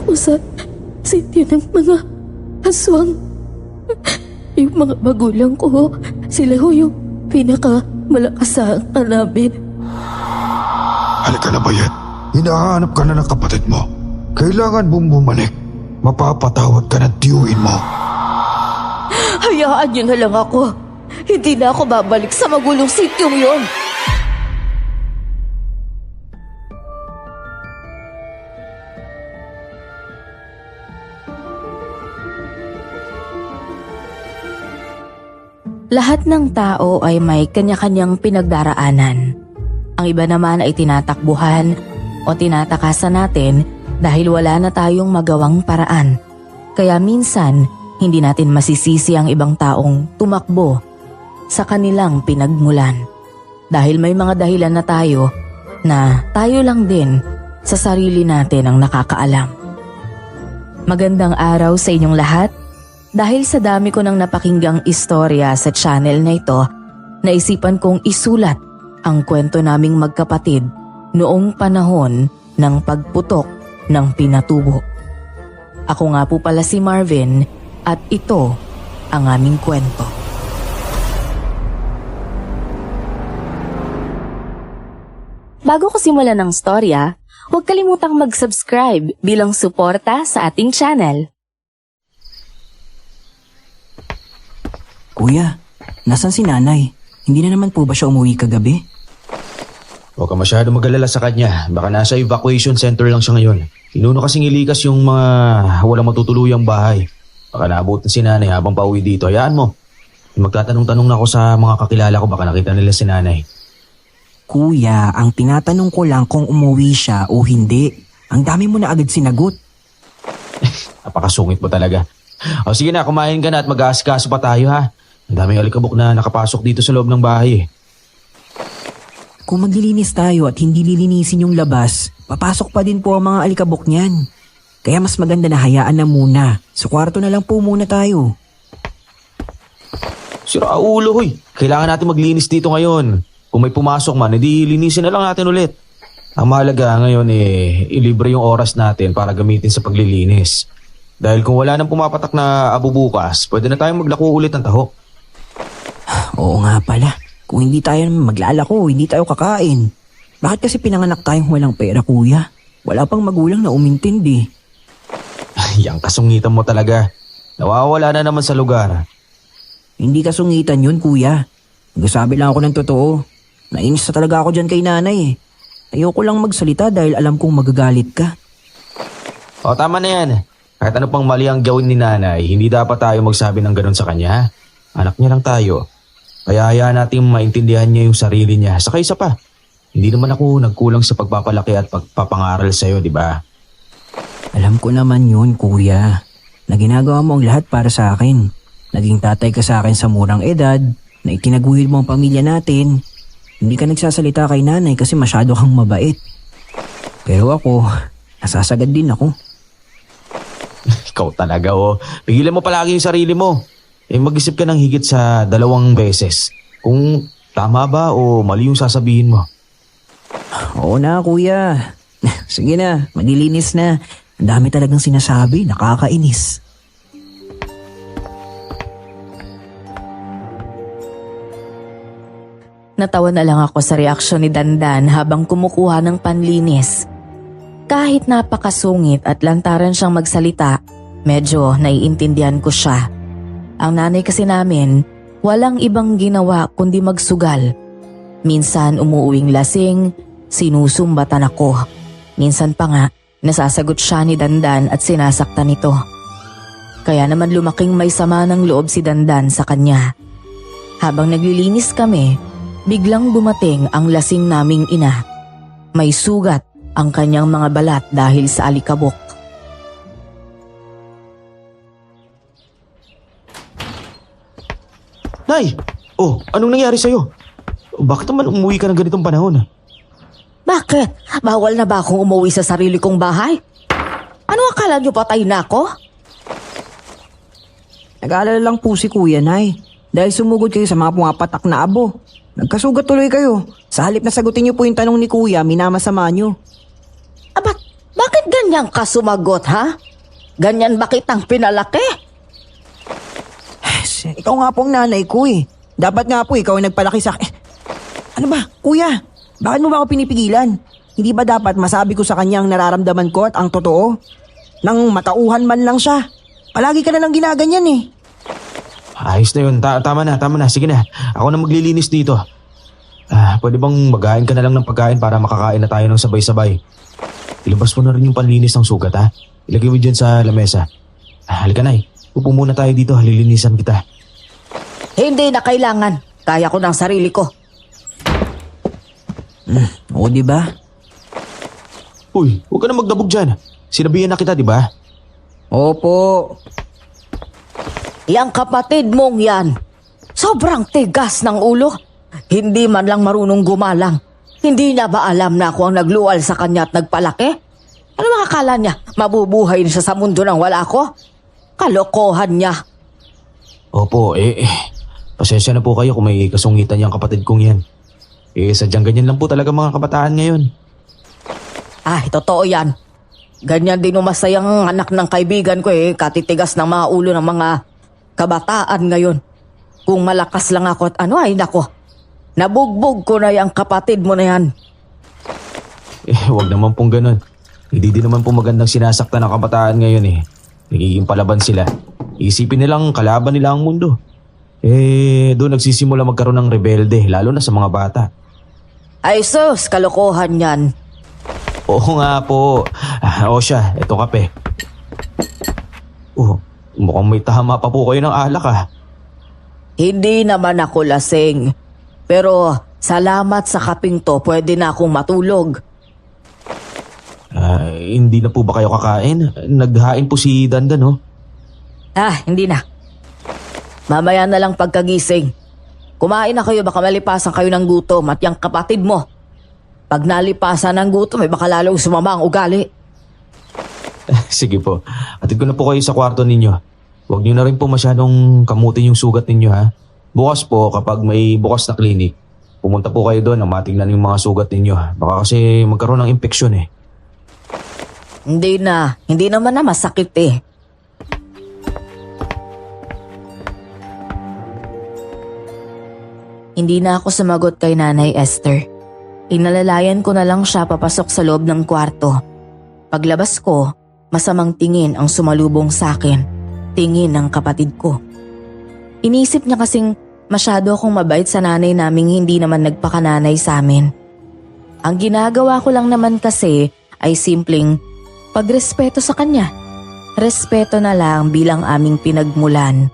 ako sa sityo ng mga aswang. Yung mga magulang ko, sila ho yung pinakamalakas sa angkan namin. Halika na, Bayet. Hinahanap ka na ng kapatid mo. Kailangan mong bumalik. Mapapatawad ka ng tiyuhin mo. Hayaan niyo na lang ako. Hindi na ako babalik sa magulong sityong yon. Lahat ng tao ay may kanya-kanyang pinagdaraanan. Ang iba naman ay tinatakbuhan o tinatakasan natin dahil wala na tayong magawang paraan. Kaya minsan, hindi natin masisisi ang ibang taong tumakbo sa kanilang pinagmulan. Dahil may mga dahilan na tayo lang din sa sarili natin ang nakakaalam. Magandang araw sa inyong lahat. Dahil sa dami ko nang napakinggang istorya sa channel na ito, naisipan kong isulat ang kwento naming magkapatid noong panahon ng pagputok ng pinatubo. Ako nga po pala si Marvin at ito ang aming kwento. Bago ko simulan ng storya, huwag kalimutang mag-subscribe bilang suporta sa ating channel. Kuya, nasan si nanay? Hindi na naman po ba siya umuwi kagabi? Huwag ka masyado mag-alala sa kanya. Baka nasa evacuation center lang siya ngayon. Inuno kasing ilikas yung mga walang matutuluyang bahay. Baka naabutan si nanay habang pauwi dito. Hayaan mo. Magtatanong-tanong na ako sa mga kakilala ko. Baka nakita nila si nanay. Kuya, ang tinatanong ko lang kung umuwi siya o hindi. Ang dami mo na agad sinagot. Napakasungit mo talaga. O sige na, kumain ka na at mag-aasikaso pa tayo ha. Ang daming alikabok na nakapasok dito sa loob ng bahay. Kung maglilinis tayo at hindi lilinisin yung labas, papasok pa din po ang mga alikabok niyan. Kaya mas maganda na hayaan na muna. Sa kwarto na lang po muna tayo. Sira ulo hoy. Kailangan natin maglinis dito ngayon. Kung may pumasok man, edi linisin na lang natin ulit. Ang mahalaga ngayon ilibre yung oras natin para gamitin sa paglilinis. Dahil kung wala nang pumapatak na abo bukas, pwede na tayong maglako ulit ng taho. Oo nga pala. Kung hindi tayo maglalako, hindi tayo kakain. Bakit kasi pinanganak tayong walang pera, kuya? Wala pang magulang na umintindi. Yang kasungitan mo talaga. Nawawala na naman sa lugar. Hindi kasungitan yun, kuya. Nagsasabi lang ako ng totoo. Nainis na talaga ako dyan kay nanay. Ayoko lang magsalita dahil alam kong magagalit ka. O tama na yan. Kahit ano pang mali ang gawin ni nanay, hindi dapat tayo magsabi ng ganun sa kanya. Anak niya lang tayo. Kaya hayaan natin maintindihan niya yung sarili niya. Saka isa pa, hindi naman ako nagkulang sa pagpapalaki at pagpapangaral sa'yo, di ba? Alam ko naman yun, kuya. Na ginagawa mo ang lahat para sa akin. Naging tatay ka sa akin sa murang edad, na itinaguhil mo ang pamilya natin. Hindi ka nagsasalita kay nanay kasi masyado kang mabait. Pero ako, nasasagad din ako. Ikaw talaga Pigilan mo palagi yung sarili mo. Mag-isip ka ng higit sa 2 beses. Kung tama ba o mali yung sasabihin mo. Oo na, kuya. Sige na, maglilinis na. Ang dami talagang sinasabi, nakakainis. Natawa na lang ako sa reaksyon ni Dandan habang kumukuha ng panlinis. Kahit napakasungit at lantaran siyang magsalita, medyo naiintindihan ko siya. Ang nanay kasi namin, walang ibang ginawa kundi magsugal. Minsan umuuwing lasing, sinusumbatan ako. Minsan pa nga, nasasagot siya ni Dandan at sinasaktan ito. Kaya naman lumaking may sama ng loob si Dandan sa kanya. Habang naglilinis kami, biglang dumating ang lasing naming ina. May sugat ang kanyang mga balat dahil sa alikabok. Nay! Anong nangyari sa'yo? Bakit naman umuwi ka ng ganitong panahon? Bakit? Bawal na ba akong umuwi sa sarili kong bahay? Ano akala niyo patay na ako? Nag-aalala lang po si kuya, nay. Dahil sumugod kayo sa mga pumapatak na abo. Nagkasugat tuloy kayo. Sa halip na sagutin niyo po yung tanong ni kuya, minamasama niyo. Ba't Bakit ganyan ka sumagot, ha? Ganyan ba kitang pinalaki? Ikaw nga po ang nanay ko eh. Dapat nga po ikaw ang nagpalaki sa akin. Ano ba, kuya? Bakit mo ba ako pinipigilan? Hindi ba dapat masabi ko sa kanya ang nararamdaman ko at ang totoo? Nang matauhan man lang siya. Palagi ka na lang ginaganyan eh. Ayos na yun. Tama na. Sige na. Ako na maglilinis dito. Pwede bang maghain ka na lang ng pagkain para makakain na tayo ng sabay-sabay? Ilabas mo na rin yung panlinis ng sugat, ha? Ilagay mo dyan sa lamesa. Halika na. Upo muna tayo dito. Lilinisan kita. Hindi na kailangan. Kaya ko ng sarili ko. Oo, di ba? Uy, huwag ka na magdabog dyan. Sinabihan na kita, di ba? Opo. Yang kapatid mong yan, sobrang tigas ng ulo. Hindi man lang marunong gumalang. Hindi niya ba alam na ako ang nagluwal sa kanya at nagpalaki? Ano makakala niya? Mabubuhay na siya sa mundo nang wala ko? Kalokohan niya. Opo, pasensya na po kayo kung may kasungitan yung kapatid kong yan. Sadyang ganyan lang po talaga mga kabataan ngayon. Totoo yan. Ganyan din umasayang anak ng kaibigan ko katitigas ng mga ulo ng mga kabataan ngayon. Kung malakas lang ako at nako. Nabugbog ko na yung kapatid mo na yan. Wag naman pong ganun. Hindi din naman po magandang sinasaktan ng kabataan ngayon. Nagiging palaban sila. Isipin nilang kalaban nila ang mundo. Doon nagsisimula magkaroon ng rebelde, lalo na sa mga bata. Ay sus, kalokohan yan. Oo nga po. O siya, eto kape. Mukhang may tama pa po kayo ng alak Hindi naman ako lasing. Pero salamat sa kaping to, pwede na akong matulog. Hindi na po ba kayo kakain? Naghain po si Dandan, no? Hindi na. Mamaya na lang pagkagising. Kumain na kayo, baka malipasan kayo ng gutom at yung kapatid mo. Pag nalipasan ng gutom, baka lalong sumama ang ugali. Sige po. Atid ko na po kayo sa kwarto ninyo. Huwag niyo na rin po masyadong kamutin yung sugat ninyo, ha? Bukas po, kapag may bukas na klinik, pumunta po kayo doon na matingnan yung mga sugat ninyo. Baka kasi magkaroon ng impeksyon Hindi na. Hindi naman na masakit Hindi na ako sumagot kay Nanay Esther. Inalalayan ko na lang siya papasok sa loob ng kwarto. Paglabas ko, masamang tingin ang sumalubong sa akin. Tingin ng kapatid ko. Inisip niya kasing masyado akong mabait sa nanay naming hindi naman nagpakananay sa amin. Ang ginagawa ko lang naman kasi ay simpleng pagrespeto sa kanya. Respeto na lang bilang aming pinagmulan.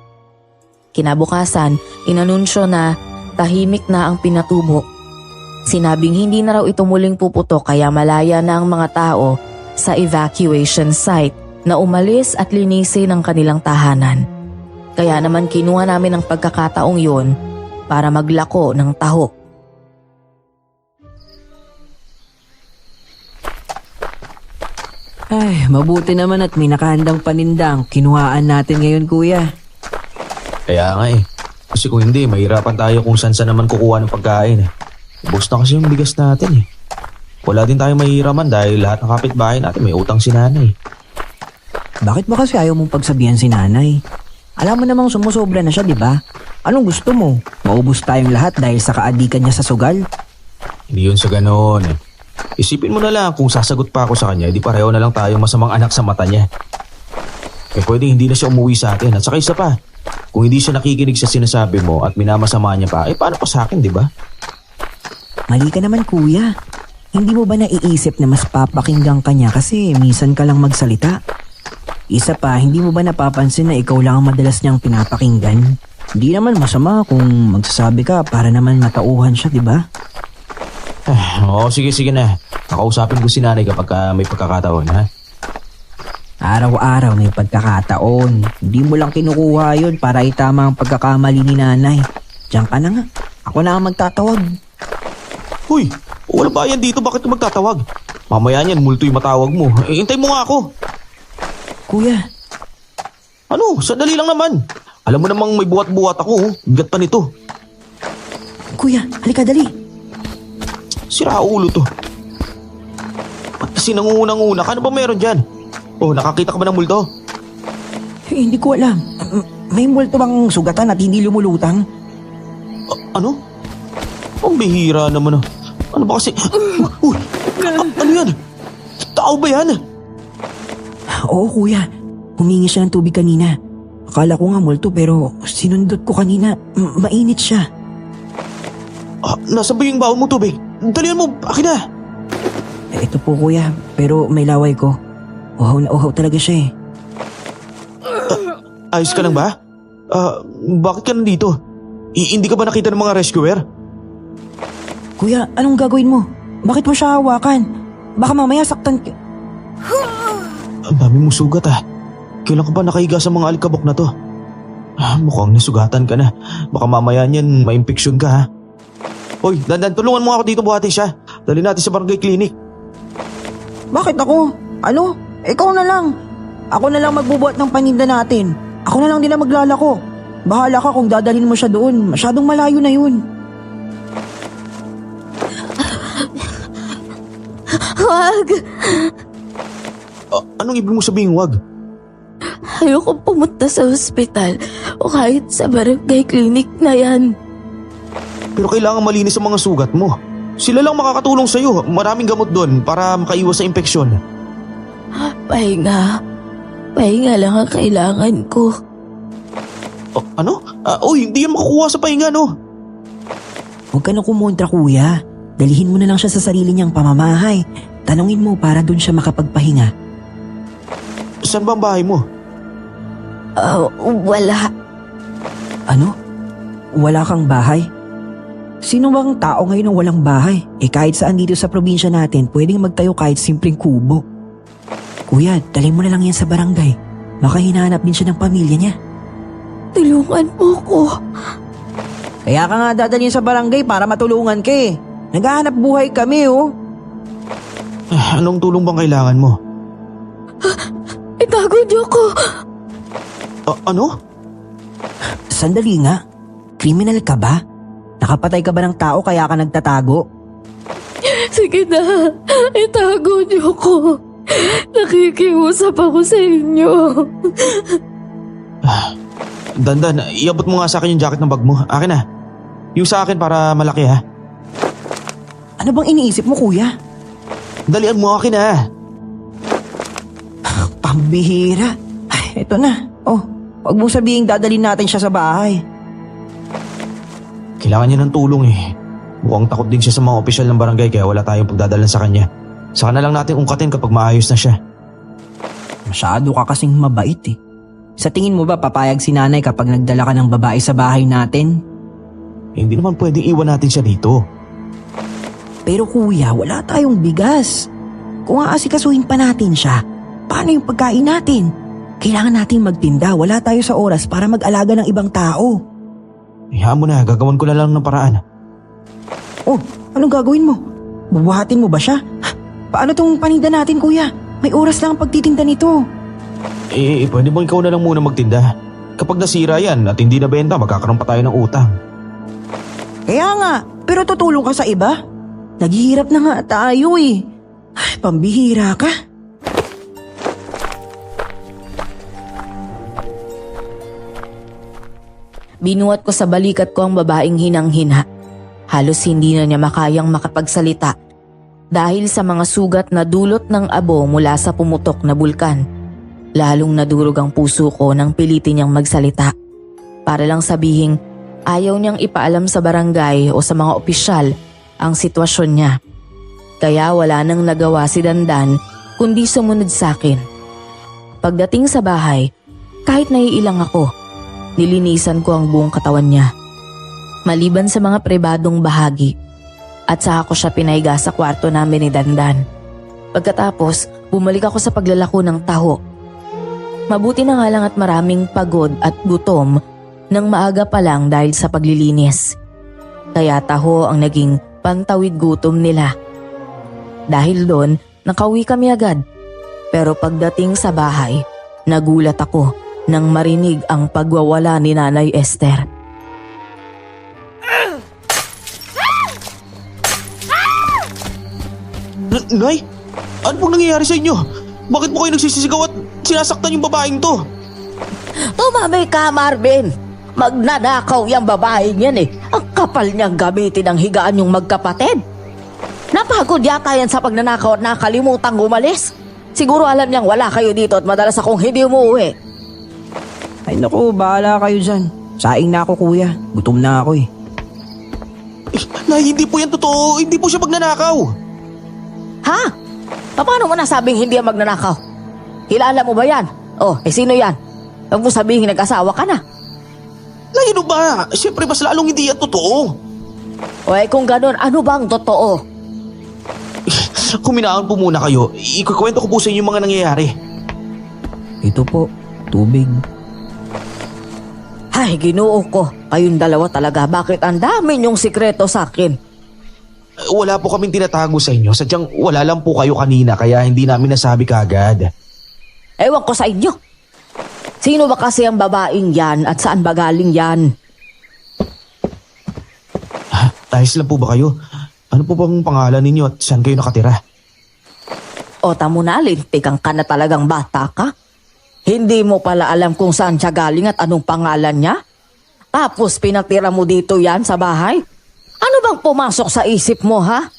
Kinabukasan, inanunsyo na tahimik na ang pinatubo. Sinabing hindi na raw ito muling puputok kaya malaya na ang mga tao sa evacuation site na umalis at linisin ang kanilang tahanan. Kaya naman kinuha namin ang pagkakataong yun para maglako ng tahok. Ay, mabuti naman at may nakahandang panindang kinuhaan natin ngayon, kuya. Kaya nga Kasi kung hindi, mahirapan tayo kung saan naman kukuha ng pagkain Ubus na kasi yung bigas natin Wala din tayong mahihiraman dahil lahat ng kapitbahay natin may utang si nanay. Bakit ba kasi ayaw mong pagsabihan si nanay? Alam mo namang sumusobra na siya, di ba? Anong gusto mo? Maubos tayong lahat dahil sa kaadikan niya sa sugal? Hindi yun sa ganoon Isipin mo na lang kung sasagot pa ako sa kanya, di pareho na lang tayong masamang anak sa mata niya. Pwede hindi na siya umuwi sa atin. At saka isa pa, kung hindi siya nakikinig sa sinasabi mo at minamasama niya pa, paano pa sa akin, di ba? Mali ka naman, kuya. Hindi mo ba naiisip na mas papakinggan ka niya kasi minsan ka lang magsalita? Isa pa, hindi mo ba napapansin na ikaw lang ang madalas niyang pinapakinggan? Hindi naman masama kung magsasabi ka para naman matauhan siya, di ba? Oo, sige na. Nakausapin ko si nanay kapag may pagkakataon, ha? Araw-araw may pagkakataon. Hindi mo lang kinukuha yun para itama ang pagkakamali ni nanay. Diyan ka na nga. Ako na ang magtatawag. Huy, wala ba yan dito? Bakit ka magtatawag? Mamaya niyan, multo yung matawag mo. Hintay mo nga ako. Kuya. Ano? Sandali lang naman. Alam mo namang may buhat-buhat ako. Bigat pa nito. Kuya, halika dali. Sira ulo to. Ba't kasi nangungunang-una. Ano ba meron dyan? Oh, nakakita ka ba ng multo? Hindi ko alam. May multo bang sugatan at hindi lumulutang? Ano? Ang bihira naman. Ano ba kasi? Uy! Ano yan? Tao ba yan? Oo kuya, humingi siya ng tubig kanina. Akala ko nga multo pero sinundot ko kanina. Mainit siya. Nasa ba yung baon mo tubig? Dalihan mo, akin na! Ito po kuya, pero may laway ko. Uhaw na uhaw talaga siya eh. Ayos ka lang ba? Bakit ka nandito? Hindi ka ba nakita ng mga rescuer? Kuya, anong gagawin mo? Bakit mo siya hawakan? Baka mamaya saktan ka. Ang dami mong sugat ah. Kailan ka ba nakahiga sa mga alikabok na to? Mukhang nasugatan ka na. Baka mamaya niyan ma-infeksyon ka ha. Hoy, dandan, tulungan mo ako dito buhatin siya. Dali natin sa barangay clinic. Bakit ako? Ano? Ikaw na lang. Ako na lang magbubuhat ng paninda natin. Ako na lang din ang maglalako. Bahala ka kung dadalhin mo siya doon. Masyadong malayo na yun. Wag! Anong ibig mo sabihin wag? Ayoko pumunta sa ospital o kahit sa barangay clinic na yan. Pero kailangan malinis ang mga sugat mo. Sila lang makakatulong sa'yo. Maraming gamot doon para makaiwas sa infeksyon. Pahinga. Pahinga lang ang kailangan ko. Ano? Uy, hindi yan makukuha sa pahinga, no? Huwag ka na kumontra kuya. Dalihin mo na lang siya sa sarili niyang pamamahay. Tanungin mo para doon siya makapagpahinga. Saan ba ang bahay mo? Wala. Ano? Wala kang bahay? Sino bang tao ngayon ang walang bahay? Kahit saan dito sa probinsya natin, pwedeng magtayo kahit simpleng kubo. Kuya, dalhin mo na lang yan sa barangay. Baka hinahanap din siya ng pamilya niya. Tulungan mo ko. Kaya ka nga dadalhin sa barangay para matulungan ka eh. Naghahanap buhay kami oh. Anong tulong bang kailangan mo? Itago niyo ko. Ano? Sandali nga. Kriminal ka ba? Nakapatay ka ba ng tao kaya ka nagtatago? Sige na. Itago niyo ko. Nakikiusap ako sa inyo. Dandan, iabot mo nga sa akin yung jacket ng bag mo. Akin na. Yung sa akin para malaki ha. Ano bang iniisip mo kuya? Dalian mo, akin na. Pambihira. Ay, eto na. Oh, wag mong sabihin dadalhin natin siya sa bahay. Kailangan niya ng tulong eh. Mukhang takot din siya sa mga opisyal ng barangay kaya wala tayong pagdadalan sa kanya. Saka na lang natin ungkatin kapag maayos na siya. Masyado ka kasing mabait eh. Sa tingin mo ba papayag si nanay kapag nagdala ka ng babae sa bahay natin? Hindi naman pwedeng iwan natin siya dito. Pero kuya, wala tayong bigas. Kung aasikasuhin pa natin siya, paano yung pagkain natin? Kailangan nating magtinda, wala tayo sa oras para mag-alaga ng ibang tao. Hayaan mo na, gagawin ko na lang ng paraan. Oh, anong gagawin mo? Bubuhatin mo ba siya? Paano tong paninda natin kuya? May oras lang ang pagtitinda nito. Pwede bang ikaw na lang muna magtinda? Kapag nasira yan at hindi nabenta, magkakaroon pa tayo ng utang. Kaya nga, pero tutulong ka sa iba? Naghihirap na nga tayo eh. Ay, pambihira ka. Binuhat ko sa balikat ko ang babaeng hinang-hina. Halos hindi na niya makayang makapagsalita dahil sa mga sugat na dulot ng abo mula sa pumutok na bulkan. Lalong nadurog ang puso ko nang pilitin niyang magsalita. Para lang sabihing ayaw niyang ipaalam sa barangay o sa mga opisyal ang sitwasyon niya. Kaya wala nang nagawa si Dandan kundi sumunod sa akin. Pagdating sa bahay, kahit naiilang ako, nilinisan ko ang buong katawan niya. Maliban sa mga pribadong bahagi. At saka ko siya pinaiga sa kwarto namin ni Dandan. Pagkatapos, bumalik ako sa paglalako ng taho. Mabuti na nga lang at maraming pagod at gutom nang maaga pa lang dahil sa paglilinis. Kaya taho ang naging pantawid gutom nila. Dahil doon, nakauwi kami agad. Pero pagdating sa bahay, nagulat ako nang marinig ang pagwawala ni Nanay Esther. Nay? Ano pong nangyayari sa inyo? Bakit po kayo nagsisisigaw at sinasaktan yung babaeng to? Tumamay ka, Marvin. Magnanakaw yung babaeng yan eh. Ang kapal niyang gamitin ang higaan yung magkapatid. Napagod yata yan sa pagnanakaw at nakalimutang umalis. Siguro alam niyang wala kayo dito at madalas akong hindi umuwi. Ay naku, bahala kayo dyan. Saing na ako kuya. Gutom na ako eh. Nay, hindi po yan totoo. Hindi po siya magnanakaw. Ha? Paano mo nasabing hindi yan magnanakaw? Kilala mo ba yan? Oh, sino yan? Huwag mo sabihin nag-asawa ka na. Nay, ano ba? Siyempre mas lalong hindi yan totoo. O kung ganun, ano bang totoo? Kuminaan po muna kayo. Ikukwento ko po sa inyo yung mga nangyayari. Ito po, tubig. Ay, Ginoo ko. Kayong dalawa talaga. Bakit ang dami niyong sikreto sa akin? Wala po kaming tinatago sa inyo. Sadyang wala lang po kayo kanina kaya hindi namin nasabi kaagad. Ewan ko sa inyo. Sino ba kasi ang babaeng yan at saan ba galing yan? Ayos lang po ba kayo? Ano po bang pangalan ninyo at saan kayo nakatira? O tamo na, lintigang ka na talagang bata ka. Hindi mo pala alam kung saan siya galing at anong pangalan niya? Tapos pinatira mo dito yan sa bahay? Ano bang pumasok sa isip mo, ha?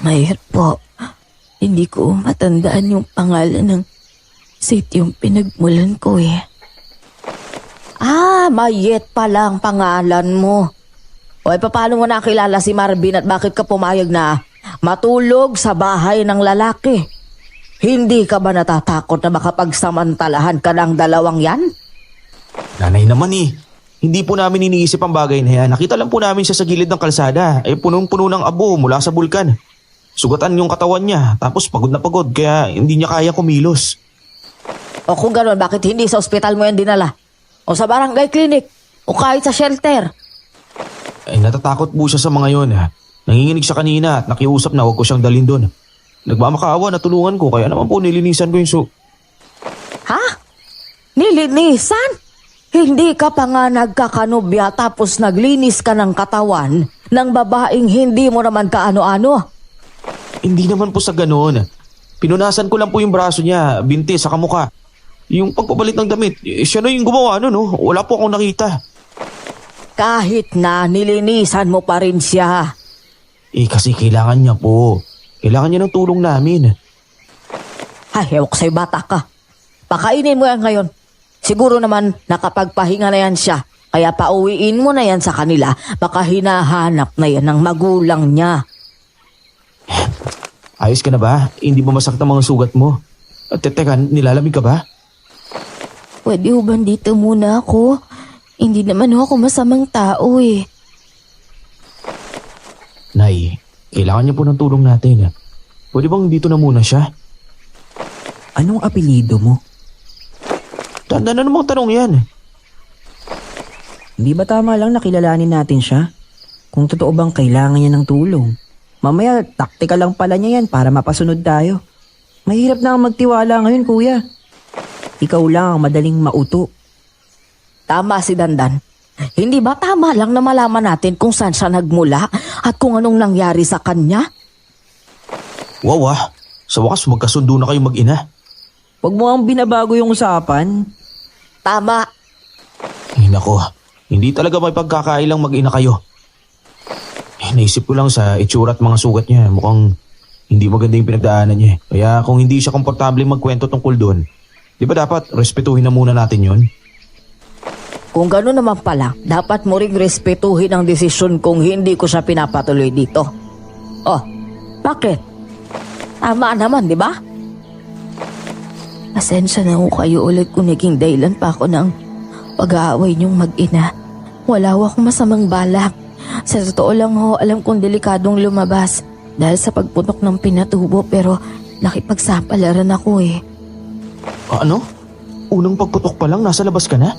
Mayor po, hindi ko matandaan yung pangalan ng sityong pinagmulan ko eh. Ah, Mayet pala ang pangalan mo. O paano mo nakilala si Marvin at bakit ka pumayag na matulog sa bahay ng lalaki? Hindi ka ba natatakot na makapagsamantalahan ka ng dalawang yan? Nanay naman eh. Hindi po namin iniisip ang bagay na yan. Nakita lang po namin siya sa gilid ng kalsada. Punong-puno ng abo mula sa bulkan. Sugatan yung katawan niya. Tapos pagod na pagod kaya hindi niya kaya kumilos. O kung gano'n, bakit hindi sa ospital mo yan dinala? O sa barangay clinic? O kahit sa shelter? Natatakot po siya sa mga yon. Nanginginig siya kanina at nakiusap na huwag ko siyang dalhin doon. Nagmamakaawa na tulungan ko kaya naman po nilinisan ko yung Ha? Nilinisan? Hindi ka pa nga nagkakanobya tapos naglinis ka ng katawan ng babaeng hindi mo naman kaano-ano. Hindi naman po sa ganoon. Pinunasan ko lang po yung braso niya, binti sa kamukha. Yung pagpapalit ng damit, siya na yung gumawa no? Wala po akong nakita. Kahit na nilinisan mo pa rin siya. Kasi kailangan niya po. Kailangan niya ng tulong namin. Ay, ewan ko sa'yo, bata ka. Pakainin mo yan ngayon. Siguro naman nakapagpahinga na yan siya. Kaya pauwiin mo na yan sa kanila. Baka hinahanap na yan ng magulang niya. Ayos ka na ba? Hindi ba masakit ang mga sugat mo? At teka, nilalamig ka ba? Pwede ho ba dito muna ako? Hindi naman ho ako masamang tao eh. Nay, kailangan niya po ng tulong natin. Pwede bang dito na muna siya? Anong apelyido mo? Tanda na namang tanong yan. Hindi ba tama lang nakilalanin natin siya? Kung totoo bang kailangan niya ng tulong. Mamaya, taktika lang pala niya yan para mapasunod tayo. Mahirap na ang magtiwala ngayon, kuya. Ikaw lang ang madaling mauto. Tama si Dandan. Hindi ba tama lang na malaman natin kung saan siya nagmula at kung anong nangyari sa kanya? Wow sa wakas magkasundo na kayo mag-ina. Huwag mo ang binabago yung usapan. Tama. Ay nako, hindi talaga may pagkakailang mag-ina kayo. Naisip ko lang sa itsura at mga sugat niya, mukhang hindi maganda yung pinagdaanan niya. Kaya kung hindi siya komportable magkwento tungkol doon, di ba dapat respetuhin na muna natin yon? Kung gano'n naman pala, dapat mo ring respetuhin ang desisyon kung hindi ko siya pinapatuloy dito. Oh, bakit? Tama naman, di ba? Pasensya na ho kayo ulit kung naging dahilan pa ako ng pag-aaway niyong mag-ina. Wala ho akong masamang balak. Sa totoo lang ho, alam kong delikadong lumabas dahil sa pagputok ng pinatubo pero nakipagsapalaran ako eh. Ano? Unang pagputok pa lang, nasa labas ka na?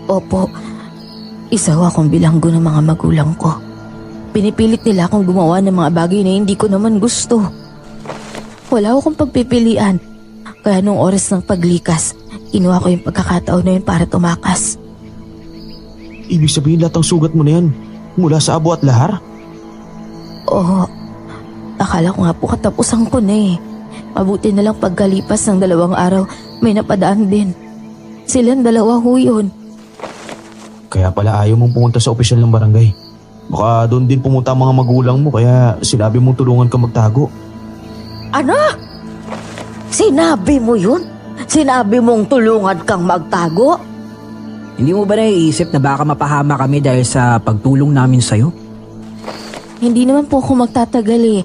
Opo, isa ho akong bilanggo ng mga magulang ko. Pinipilit nila akong gumawa ng mga bagay na hindi ko naman gusto. Wala akong pagpipilian. Kaya nung oras ng paglikas, kinuha ko yung pagkakataon na yun para tumakas. Ibig sabihin lahat ng sugat mo na yan, mula sa abo at lahar? Oo, Akala ko nga po katapusan ko na eh. Mabuti na lang pagkalipas ng 2 araw, may napadaan din. Silang 2 ho yun. Kaya pala ayaw mong pumunta sa opisyal ng barangay. Baka doon din pumunta ang mga magulang mo kaya sinabi mong tulungan ka magtago. Ano? Sinabi mo yun? Sinabi mong tulungan kang magtago? Hindi mo ba naiisip na baka mapahama kami dahil sa pagtulong namin sa'yo? Hindi naman po ako magtatagal eh.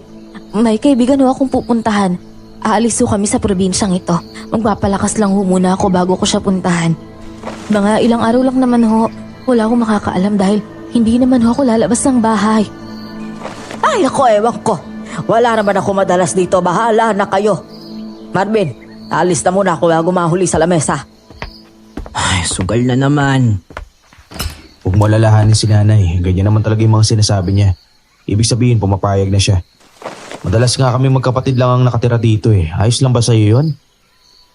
May kaibigan ho akong pupuntahan. Aalis ho kami sa probinsyang ito. Magpapalakas lang ho muna ako bago ko siya puntahan. Mga ilang araw lang naman ho. Wala akong makakaalam dahil hindi naman ho ako lalabas ng bahay. Ay ako, ewan ko. Wala naman ako madalas dito. Bahala na kayo. Marvin, aalis na muna ako bago mahuli sa lamesa. Ay, sugal na naman. Huwag mo alalahanin si nanay. Ganyan naman talaga yung mga sinasabi niya. Ibig sabihin, pumapayag na siya. Madalas nga kami magkapatid lang ang nakatira dito eh. Ayos lang ba sa'yo yun?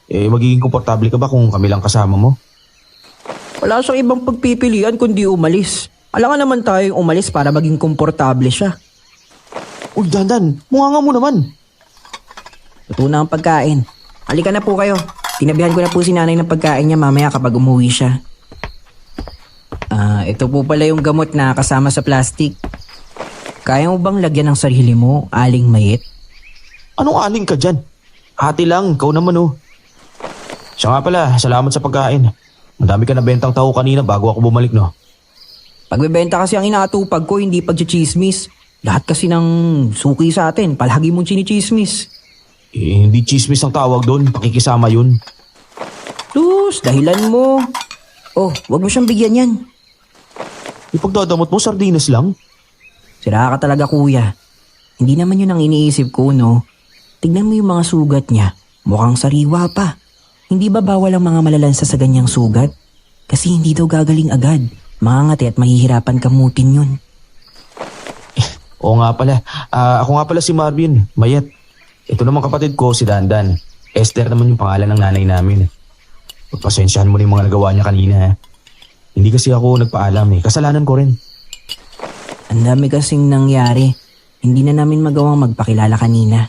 Magiging komportable ka ba kung kami lang kasama mo? Wala siyang ibang pagpipilian kundi umalis. Alangan naman tayong umalis para maging komportable siya. Uy, Dandan, mukha mo naman. Luto na ang pagkain. Halika na po kayo. Tinabihan ko na po si nanay ng pagkain niya mamaya kapag umuwi siya. Ito po pala yung gamot na kasama sa plastic. Kaya mo bang lagyan ng sarili mo, Aling Mayet? Anong aling ka dyan? Hati lang, ikaw naman oh. Siya nga pala, salamat sa pagkain. Madami ka nabentang tao kanina bago ako bumalik no. Pagbebenta kasi ang inaatupag ko, hindi pagchichismis. Lahat kasi ng suki sa atin, palagi mong chinichismis. Hindi chismis ang tawag doon, pakikisama yun. Luz, dahilan mo. Oh, wag mo siyang bigyan yan. Ipagdadamot mo, sardinas lang. Sira ka talaga kuya. Hindi naman yun ang iniisip ko, no? Tignan mo yung mga sugat niya. Mukhang sariwa pa. Hindi ba bawal ang mga malalansa sa ganyang sugat? Kasi hindi daw gagaling agad. Mangangati at mahihirapan kamutin yun. Oo nga pala. Ako nga pala si Marvin, Mayet. Ito naman kapatid ko, si Dandan. Esther naman yung pangalan ng nanay namin. Pagpasensyahan mo na yung mga nagawa niya kanina. Ha? Hindi kasi ako nagpaalam eh. Kasalanan ko rin. Ang dami kasing nangyari. Hindi na namin magawang magpakilala kanina.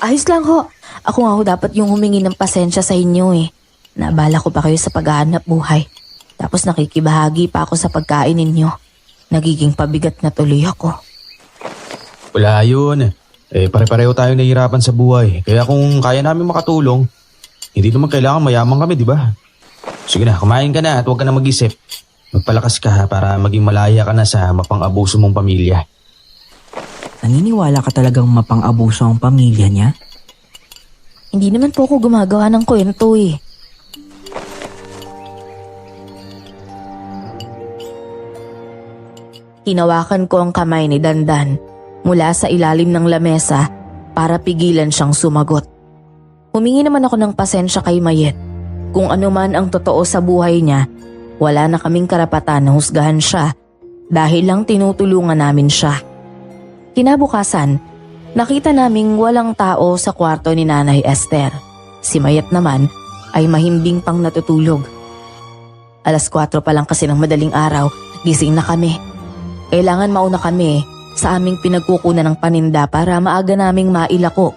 Ayos lang ho. Ako nga ho dapat yung humingi ng pasensya sa inyo eh. Naabala ko pa kayo sa paghahanap buhay. Tapos nakikibahagi pa ako sa pagkain ninyo. Nagiging pabigat na tuloy ako. Wala yun. Pare-pareho tayo nahihirapan sa buhay. Kaya kung kaya namin makatulong, hindi naman kailangan mayaman kami, di ba? Sige na, kumain ka na at huwag ka na mag-isip. Magpalakas ka ha, para maging malaya ka na sa mapang-abuso mong pamilya. Naniniwala ka talagang mapang-abuso ang pamilya niya? Hindi naman po ako gumagawa ng kwento eh. Hinawakan ko ang kamay ni Dandan mula sa ilalim ng lamesa para pigilan siyang sumagot. Humingi naman ako ng pasensya kay Mayet. Kung ano man ang totoo sa buhay niya, wala na kaming karapatan na husgahan siya dahil lang tinutulungan namin siya. Kinabukasan, nakita naming walang tao sa kwarto ni Nanay Esther. Si Mayet naman ay mahimbing pang natutulog. 4:00 pa lang kasi ng madaling araw, gising na kami. Kailangan mauna kami sa aming pinagkukunan ng paninda para maaga naming mailako.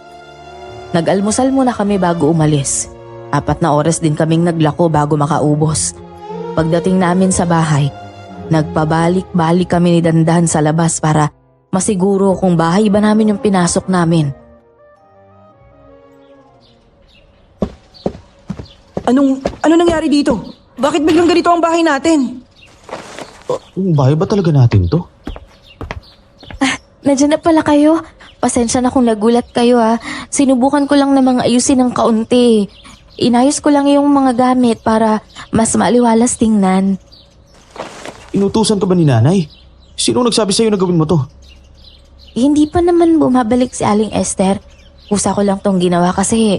Nag-almusal muna kami bago umalis. 4 na oras din kaming naglako bago makaubos. Pagdating namin sa bahay, nagpabalik-balik kami ni Dandan sa labas para masiguro kung bahay ba namin yung pinasok namin. Ano nangyari dito? Bakit biglang ganito ang bahay natin? Bahay ba talaga natin to? Nandiyan na pala kayo. Pasensya na kung nagulat kayo ha. Sinubukan ko lang namang ayusin ng kaunti. Inayos ko lang yung mga gamit para mas maliwalas tingnan. Inutusan ka ba ni nanay? Sino nagsabi sa'yo na gawin mo to? Hindi pa naman bumabalik si Aling Esther. Kusa ko lang tong ginawa kasi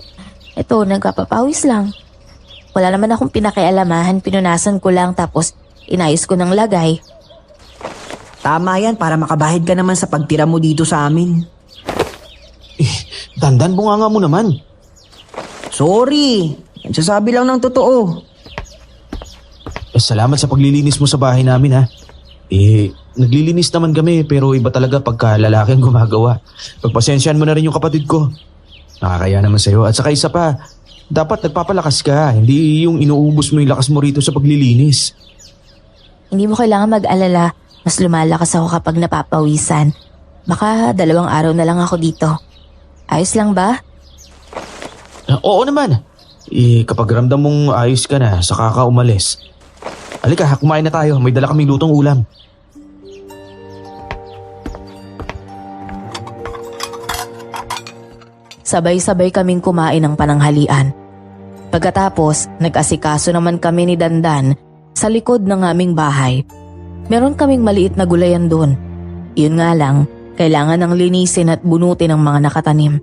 eto, nagpapapawis lang. Wala naman akong pinakialamahan, pinunasan ko lang tapos inayos ko ng lagay. Tama yan para makabahid ka naman sa pagtira mo dito sa amin. Dandan, bunganga mo naman. Sorry, nagsasabi lang ng totoo. Salamat sa paglilinis mo sa bahay namin ha. naglilinis naman kami pero iba talaga pagka lalaki ang gumagawa. Pagpasensyahan mo na rin yung kapatid ko. Nakakaya naman sa'yo. At saka isa pa, dapat nagpapalakas ka. Hindi yung inuubos mo yung lakas mo rito sa paglilinis. Hindi mo kailangan mag-alala. Mas lumalakas ako kapag napapawisan. Baka 2 araw na lang ako dito. Ayos lang ba? Oo naman. Kapag ramdam mong ayos ka na, saka ka umalis. Halika, kumain na tayo. May dala kaming lutong ulam. Sabay-sabay kaming kumain ng pananghalian. Pagkatapos, nag-asikaso naman kami ni Dandan sa likod ng aming bahay. Meron kaming maliit na gulayan doon. Yun nga lang, kailangan ng linisin at bunutin ang mga nakatanim.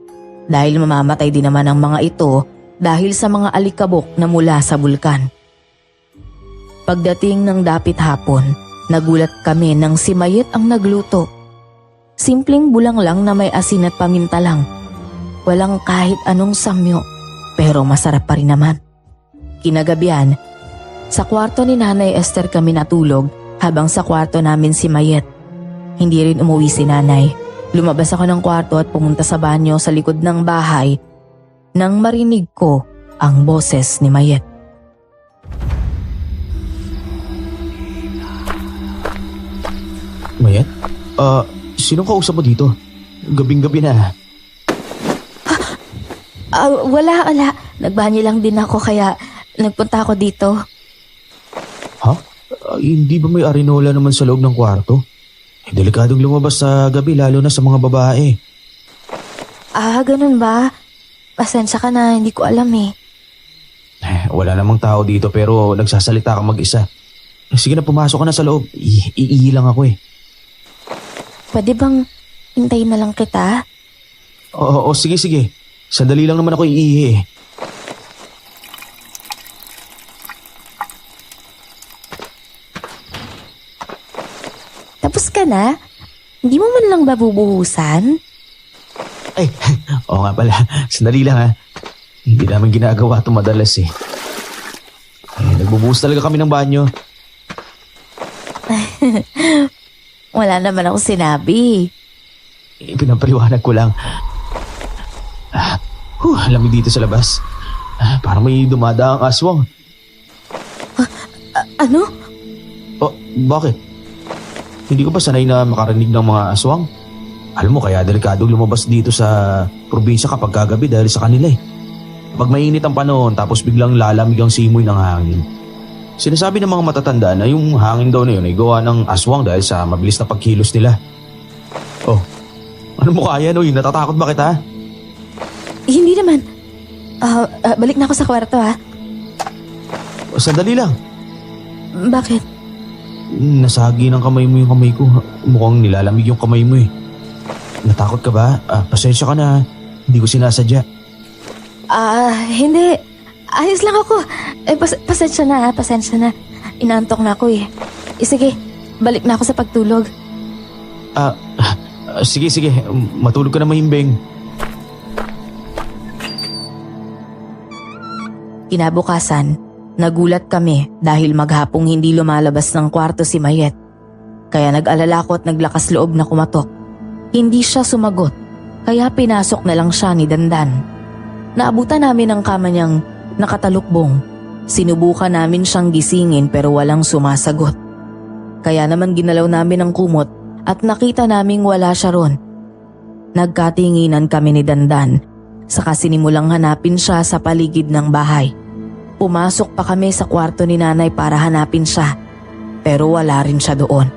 Dahil mamamatay din naman ang mga ito dahil sa mga alikabok na mula sa bulkan. Pagdating ng dapit hapon, nagulat kami nang si Mayet ang nagluto. Simpleng bulang lang na may asin at paminta lang. Walang kahit anong samyo, pero masarap pa rin naman. Kinagabihan, sa kwarto ni Nanay Esther kami natulog habang sa kwarto namin si Mayet. Hindi rin umuwi si Nanay. Lumabas ako ng kwarto at pumunta sa banyo sa likod ng bahay nang marinig ko ang boses ni Mayet. Mayet? Sinong kausap mo dito? Gabing-gabi na. Wala. Nagbanyo lang din ako kaya nagpunta ako dito. Ha? Hindi ba may arinola naman sa loob ng kwarto? Delikadong lumabas sa gabi lalo na sa mga babae. Ganun ba? Pasensya ka na, hindi ko alam eh. Wala namang tao dito pero nagsasalita ka mag-isa. Sige na, pumasok ka na sa loob. Iihi lang ako eh. Pwede bang hintayin na lang kita? Oo, sige. Sandali lang naman ako iihi eh. Tapos ka na? Hindi mo man lang babubuhusan? Ay, oo nga pala. Sandali lang ha. Hindi namin ginagawa ito madalas eh. Nagbubuhos talaga kami ng banyo. Wala naman ako sinabi. Pinapaliwanag ko lang. Lamig dito sa labas. Parang may dumadaang aswang. Ano? Oh, bakit? Hindi ko ba sanay na makarinig ng mga aswang? Alam mo, kaya delikadong lumabas dito sa probinsya kapag kagabi dahil sa kanila eh. Pag mainit ang panahon tapos biglang lalamig ang simoy ng hangin. Sinasabi ng mga matatanda na yung hangin daw na yun ay gawa ng aswang dahil sa mabilis na pagkilos nila. Oh, ano mo kaya no? Natatakot ba kita? Hindi naman. Balik na ako sa kwarto ha. Sandali lang. Bakit? Nasagi ng kamay mo yung kamay ko. Mukhang nilalamig yung kamay mo eh. Natakot ka ba? Pasensya ka na. Hindi ko sinasadya. Hindi. Ayos lang ako. Pasensya na. Inaantok na ako eh. Sige, balik na ako sa pagtulog. Sige. Matulog ka na mahimbing. Kinabukasan, nagulat kami dahil maghapong hindi lumalabas ng kwarto si Mayet. Kaya nag-alala ko at naglakas loob na kumatok. Hindi siya sumagot, kaya pinasok na lang siya ni Dandan. Naabutan namin ang kama niyang nakatalukbong. Sinubukan namin siyang gisingin pero walang sumasagot. Kaya naman ginalaw namin ang kumot at nakita naming wala siya ron. Nagkatinginan kami ni Dandan, saka sinimulang hanapin siya sa paligid ng bahay. Pumasok pa kami sa kwarto ni Nanay para hanapin siya, pero wala rin siya doon.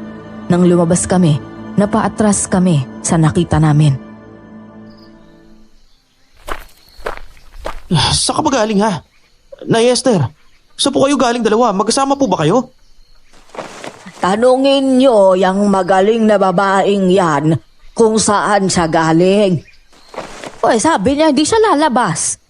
Nang lumabas kami, napaatras kami sa nakita namin. Saan ka ba galing ha? Nay Esther, saan po kayo galing dalawa? Magkasama po ba kayo? Tanungin niyo yung magaling na babaeng yan kung saan siya galing. Uy, sabi niya hindi siya lalabas.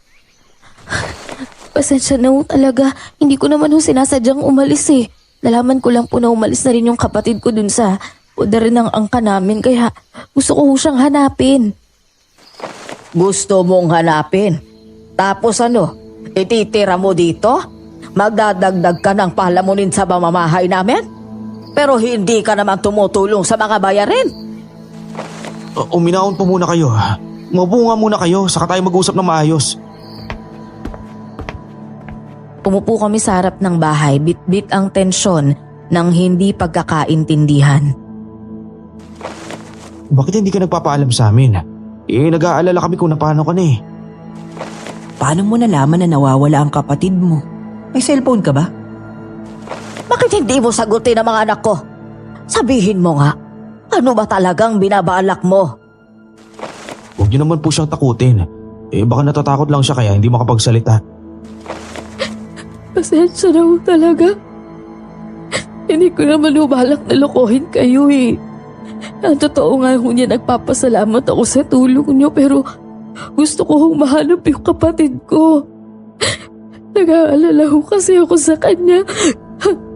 Pasensya na ho talaga. Hindi ko naman ho sinasadyang umalis eh. Nalaman ko lang po na umalis na rin yung kapatid ko dun sa poder ng angka namin kaya gusto ko ho siyang hanapin. Gusto mong hanapin? Tapos ano? Ititira mo dito? Magdadagdag ka ng palamunin sa pamamahay namin? Pero hindi ka naman tumutulong sa mga bayarin. Uminaon po muna kayo. Mabunga muna kayo, saka tayo mag-usap ng maayos. Umupo kami sa harap ng bahay, bit-bit ang tensyon ng hindi pagkakaintindihan. Bakit hindi ka nagpapaalam sa amin? Nag-aalala kami kung paano ka na eh. Paano mo nalaman na nawawala ang kapatid mo? May cellphone ka ba? Bakit hindi mo sagutin ang mga anak ko? Sabihin mo nga, ano ba talagang binabalak mo? Huwag niyo naman po siyang takutin. Baka natatakot lang siya kaya hindi makapagsalita. Pasensya na ho talaga. Hindi ko naman ubalak na lokohin kayo eh. Ang totoo nga ho niya, nagpapasalamat ako sa tulong niyo pero gusto ko hong mahanap yung kapatid ko. Nag-aalala ho kasi ako sa kanya.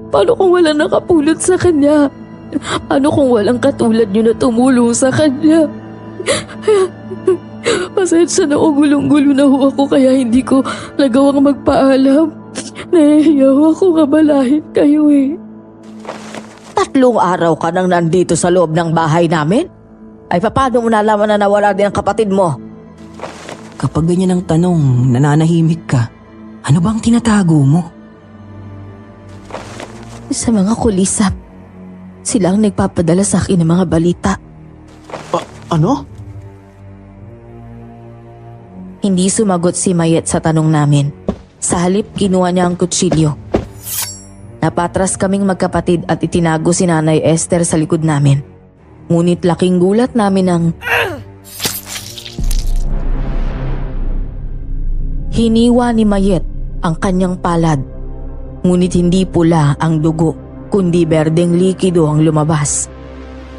Paano kung wala nakapulot sa kanya? Paano kung walang katulad niyo na tumulong sa kanya? Pasensya na ho, gulong-gulo na ho ako kaya hindi ko nagawang magpaalam. Nahihiya ho ako kabalahin kayo eh. 3 araw ka nang nandito sa loob ng bahay namin? Ay paano mo nalaman na nawala din ang kapatid mo? Kapag ganyan ang tanong, nananahimik ka. Ano bang tinatago mo? Sa mga kulisap, sila ang nagpapadala sa akin ng mga balita. Ano? Hindi sumagot si Mayet sa tanong namin. Sa halip, kinuha niya ang kutsilyo. Napatras kaming magkapatid at itinago si Nanay Esther sa likod namin. Ngunit laking gulat namin ang hiniwa ni Mayet ang kanyang palad. Ngunit hindi pula ang dugo, kundi berdeng likido ang lumabas.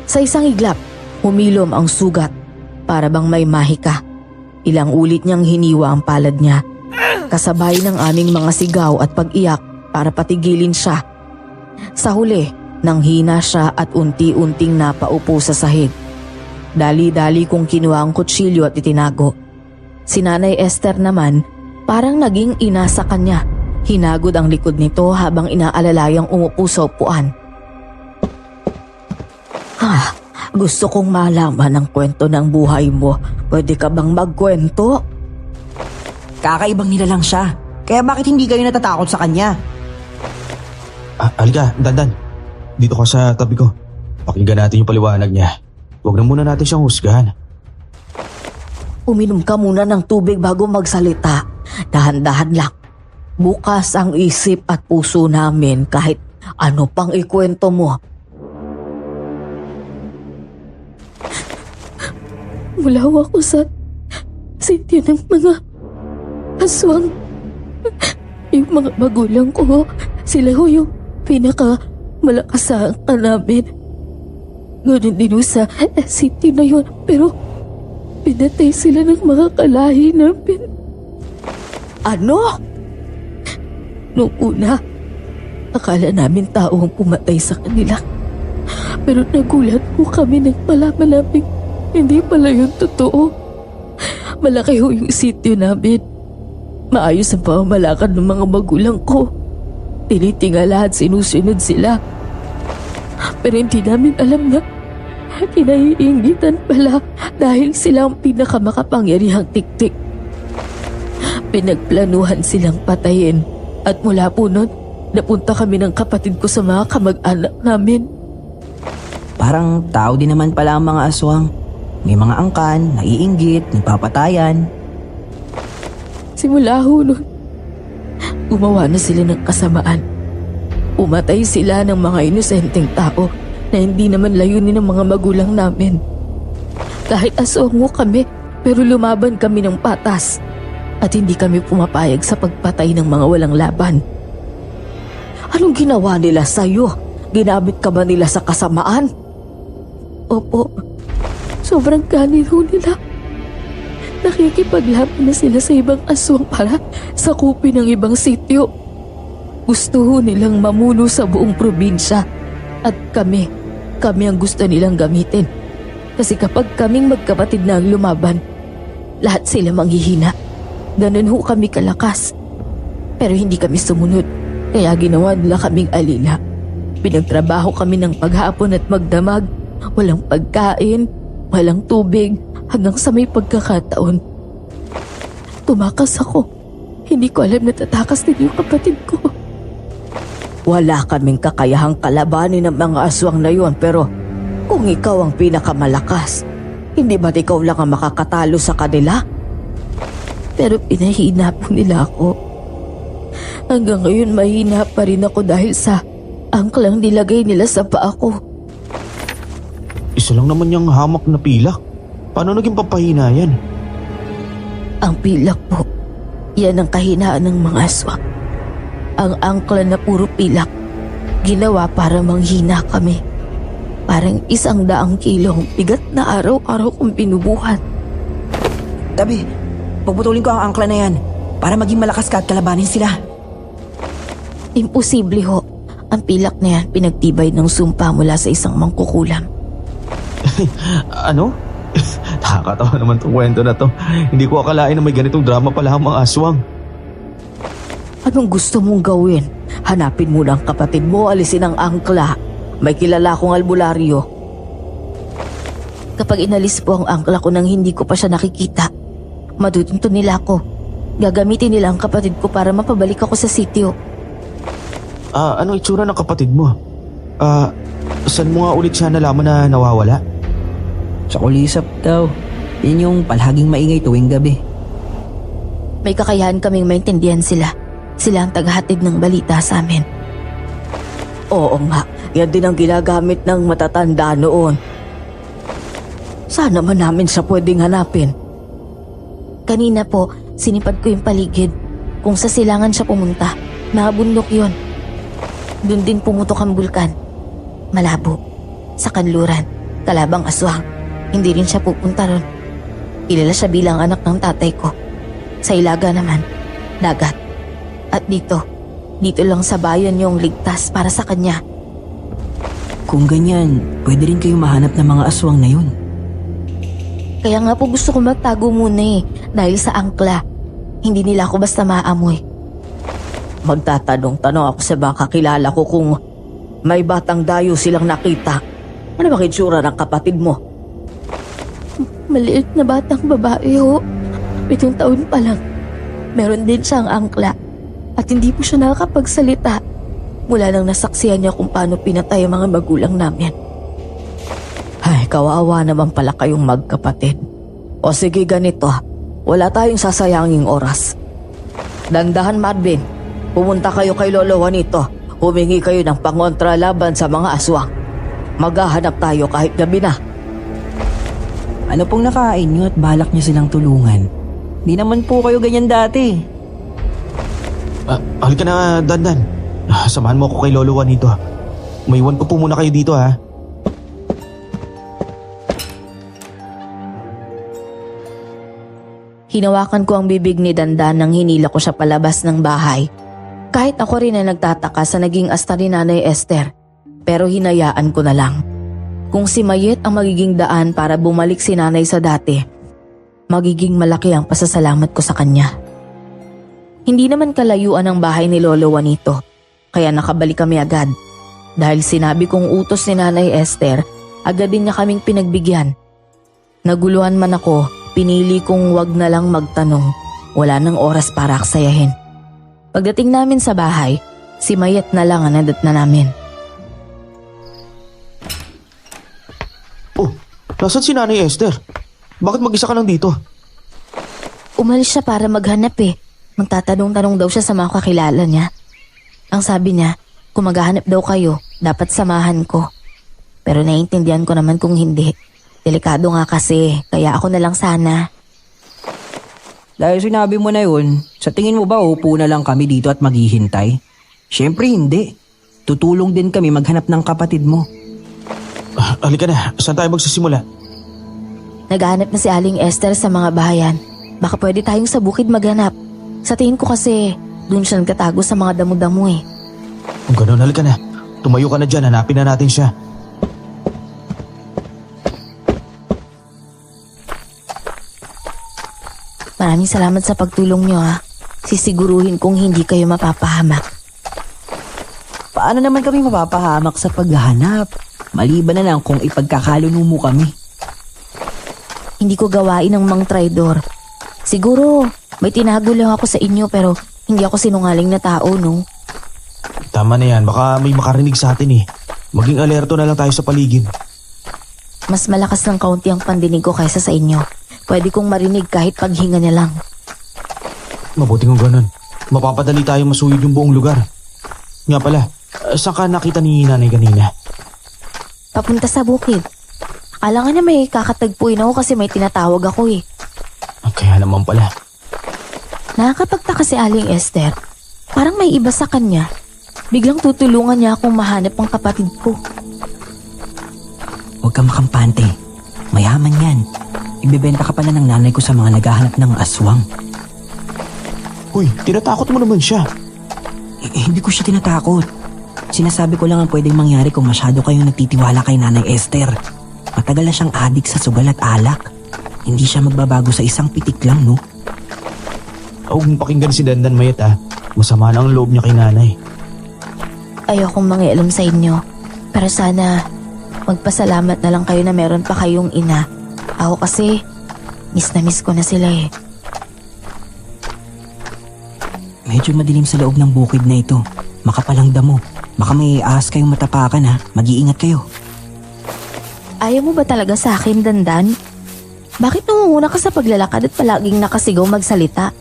Sa isang iglap, humilom ang sugat para bang may mahika. Ilang ulit niyang hiniwa ang palad niya, kasabay ng aming mga sigaw at pag-iyak para patigilin siya. Sa huli, nanghina siya at unti-unting napaupo sa sahig. Dali-dali kong kinuha ang kutsilyo at itinago. Si Nanay Esther naman, parang naging ina sa kanya. Hinagod ang likod nito habang inaalalayang umupo sa upuan. Gusto kong malaman ang kwento ng buhay mo. Pwede ka bang magkwento? Kakaibang nila lang siya. Kaya bakit hindi kayo natatakot sa kanya? Halika, dandan. Dito ka sa tabi ko. Pakinggan natin yung paliwanag niya. Huwag na muna natin siyang husgahan. Uminom ka muna ng tubig bago magsalita. Dahan-dahan lang. Bukas ang isip at puso namin kahit ano pang ikwento mo. Mula ho ako sa sityo ng mga aswang. Yung mga magulang ko, sila ho yung pinaka-malakas sa angka namin. Ganun din ho sa sityo na yun, pero pinatay sila ng mga kalahi namin. Ano? Noong una, akala namin tao ang pumatay sa kanila. Pero nagulat po kami nang malaman namin hindi pala yun totoo. Malaki ho yung sityo namin. Maayos ang pamamalakad ng mga magulang ko. Tinitingala at sinusunod sila. Pero hindi namin alam na kinaiingitan pala dahil sila ang pinakamakapangyarihang tiktik. Pinagplanuhan silang patayin at mula po nun, napunta kami ng kapatid ko sa mga kamag-anak namin. Parang tao din naman pala ang mga aswang. May mga angkan, naiinggit, nagpapatayan. Simula ho nun, gumawa na sila ng kasamaan. Umatay sila ng mga inosenteng tao na hindi naman layunin ng mga magulang namin. Kahit aswang ho kami, pero lumaban kami ng patas at hindi kami pumapayag sa pagpatay ng mga walang laban. Anong ginawa nila sa'yo? Ginamit ka ba nila sa kasamaan? Opo, sobrang kanin ho nila. Nakikipaglaban na sila sa ibang aswang para sakupin ang ibang sityo. Gusto ho nilang mamuno sa buong probinsya at kami ang gusto nilang gamitin. Kasi kapag kaming magkapatid na ang lumaban, lahat sila manghihina. Ganun ho kami kalakas. Pero hindi kami sumunod, kaya ginawa nila kaming alila. Pinagtrabaho kami ng maghapon at magdamag. Walang pagkain, walang tubig, hanggang sa may pagkakataon. Tumakas ako. Hindi ko alam na tatakas din yung kapatid ko. Wala kaming kakayahang kalabanin ng mga aswang na yon, pero kung ikaw ang pinakamalakas, hindi ba't ikaw lang ang makakatalo sa kanila? Pero pinahina po nila ako. Hanggang ngayon mahina pa rin ako dahil sa angklang nilagay nila sa paa ko. Isa lang naman yung hamak na pilak. Paano naging papahina yan? Ang pilak po, yan ang kahinaan ng mga aswang. Ang angkla na puro pilak, ginawa para manghina kami. Parang 100 kilong bigat na araw-araw kong binubuhat. Tabi, puputulin ko ang angkla na yan para maging malakas ka at kalabanin sila. Imposible ho. Ang pilak na yan pinagtibay ng sumpa mula sa isang mangkukulam. Ano? Nakakatawa naman tong kwento na to. Hindi ko akalain na may ganitong drama pala ang mga aswang. Anong gusto mong gawin? Hanapin mo ang kapatid mo, alisin ang angkla. May kilala akong albularyo. Kapag inalis po ang angkla ko nang hindi ko pa siya nakikita, matutunto nila ako. Gagamitin nila ang kapatid ko para mapabalik ako sa sitio. Ano itsura ng kapatid mo? Saan mo nga ulit siya nalaman na nawawala? Sa kulisap daw. Yun yung palaging maingay tuwing gabi. May kakayahan kaming maintindihan sila. Sila ang tagahatid ng balita sa amin. Oo nga, yan din ang ginagamit ng matatanda noon. Saan naman namin siya pwedeng hanapin? Kanina po, sinipad ko yung paligid. Kung sa silangan siya pumunta, nakabundok yon. Doon din pumutok ang bulkan. Malabo. Sa kanluran, kalabang aswang. Hindi rin siya pupunta ron. Kilala siya bilang anak ng tatay ko. Sa Ilaga naman, dagat. At dito lang sa bayan yung ligtas para sa kanya. Kung ganyan, pwede rin kayong mahanap ng mga aswang na yun. Kaya nga po gusto ko magtago muna dahil sa angkla. Hindi nila ako basta maamoy. Magtatanong-tanong ako sa mga kakilala ko kung may batang dayo silang nakita. Ano ba itsura ng kapatid mo? Maliit na batang babae ho. 7 taon pa lang. Meron din siyang angkla. At hindi po siya nakakapagsalita. Mula nang nasaksihan niya kung paano pinatay ang mga magulang namin. Ay, kawawa naman pala kayong magkapatid. O sige ganito, wala tayong sasayanging oras. Dandahan Marvin, pumunta kayo kay Lolo Juanito. Humingi kayo ng pangontra laban sa mga aswang. Maghahanap tayo kahit gabi na. Ano pong nakain nyo at balak nyo silang tulungan? Di naman po kayo ganyan dati. Halika na, Dandan. Samahan mo ako kay Lolo Juanito. Maiwan ko po muna kayo dito, ha? Hinawakan ko ang bibig ni Dandan nang hinila ko siya palabas ng bahay. Kahit ako rin ay nagtataka sa naging asta ni Nanay Esther. Pero hinayaan ko na lang. Kung si Mayet ang magiging daan para bumalik si Nanay sa dati, magiging malaki ang pasasalamat ko sa kanya. Hindi naman kalayuan ang bahay ni Lolo Juanito, kaya nakabalik kami agad. Dahil sinabi kong utos ni Nanay Esther, agad din niya kaming pinagbigyan. Naguluhan man ako, pinili kong wag na lang magtanong. Wala nang oras para aksayahin. Pagdating namin sa bahay, si Mayet na lang ang nadatna namin. Oh, nasaan si Nanay Esther? Bakit mag-isa ka lang dito? Umalis siya para maghanap Magtatanong-tanong daw siya sa mga kakilala niya. Ang sabi niya, kung maghahanap daw kayo, dapat samahan ko. Pero naiintindihan ko naman kung hindi. Delikado nga kasi, kaya ako na lang sana. Dahil sinabi mo na yun, sa tingin mo ba upo na lang kami dito at maghihintay? Siyempre hindi. Tutulong din kami maghanap ng kapatid mo. Halika na, saan tayo magsisimula? Naghahanap na si Aling Esther sa mga bahayan. Baka pwede tayong sa bukid maghanap. Sa tingin ko kasi, doon siya nagtatago sa mga damo-damo Kung gano'n, halika na. Tumayo ka na dyan, hanapin na natin siya. Maraming salamat sa pagtulong niyo Sisiguruhin kong hindi kayo mapapahamak. Paano naman kami mapapahamak sa paghahanap? Maliban na lang kung ipagkakaluno mo kami. Hindi ko gawain ng mang traidor. Siguro, may tinago lang ako sa inyo pero hindi ako sinungaling na tao, no? Tama na yan, baka may makarinig sa atin eh. Maging alerto na lang tayo sa paligid. Mas malakas ng kaunti ang pandinig ko kaysa sa inyo. Pwede kong marinig kahit paghinga niya lang. Mabuti kung ganun. Mapapadali tayo masuyod yung buong lugar. Nga pala, saan ka nakita ni nanay kanina? Papunta sa bukid. Akala nga niya may kakatagpuin ako kasi may tinatawag ako eh. Kaya naman pala. Nakakapagtaka si Aling Esther. Parang may iba sa kanya. Biglang tutulungan niya akong mahanap ang kapatid ko. Huwag kang makampante. Mayaman yan. Ibebenta ka pala ng nanay ko sa mga naghahanap ng aswang. Uy, tinatakot mo naman siya. Hindi ko siya tinatakot. Sinasabi ko lang ang pwedeng mangyari kung masyado kayong nagtitiwala kay Nanay Esther. Matagal na siyang adik sa sugal at alak. Hindi siya magbabago sa isang pitik lang, no? Huwag mong pakinggan si Dandan Mayet ah. Masama na ang loob niya kay nanay. Ayokong mangialam sa inyo. Pero sana magpasalamat na lang kayo na meron pa kayong ina. Ako kasi, miss na miss ko na sila eh. Medyo madilim sa loob ng bukid na ito. Makapalang damo. Baka may ahas kayong matapakan ha. Mag-iingat kayo. Ayaw mo ba talaga sa akin, Dandan? Bakit nunguna ka sa paglalakad at palaging nakasigaw magsalita?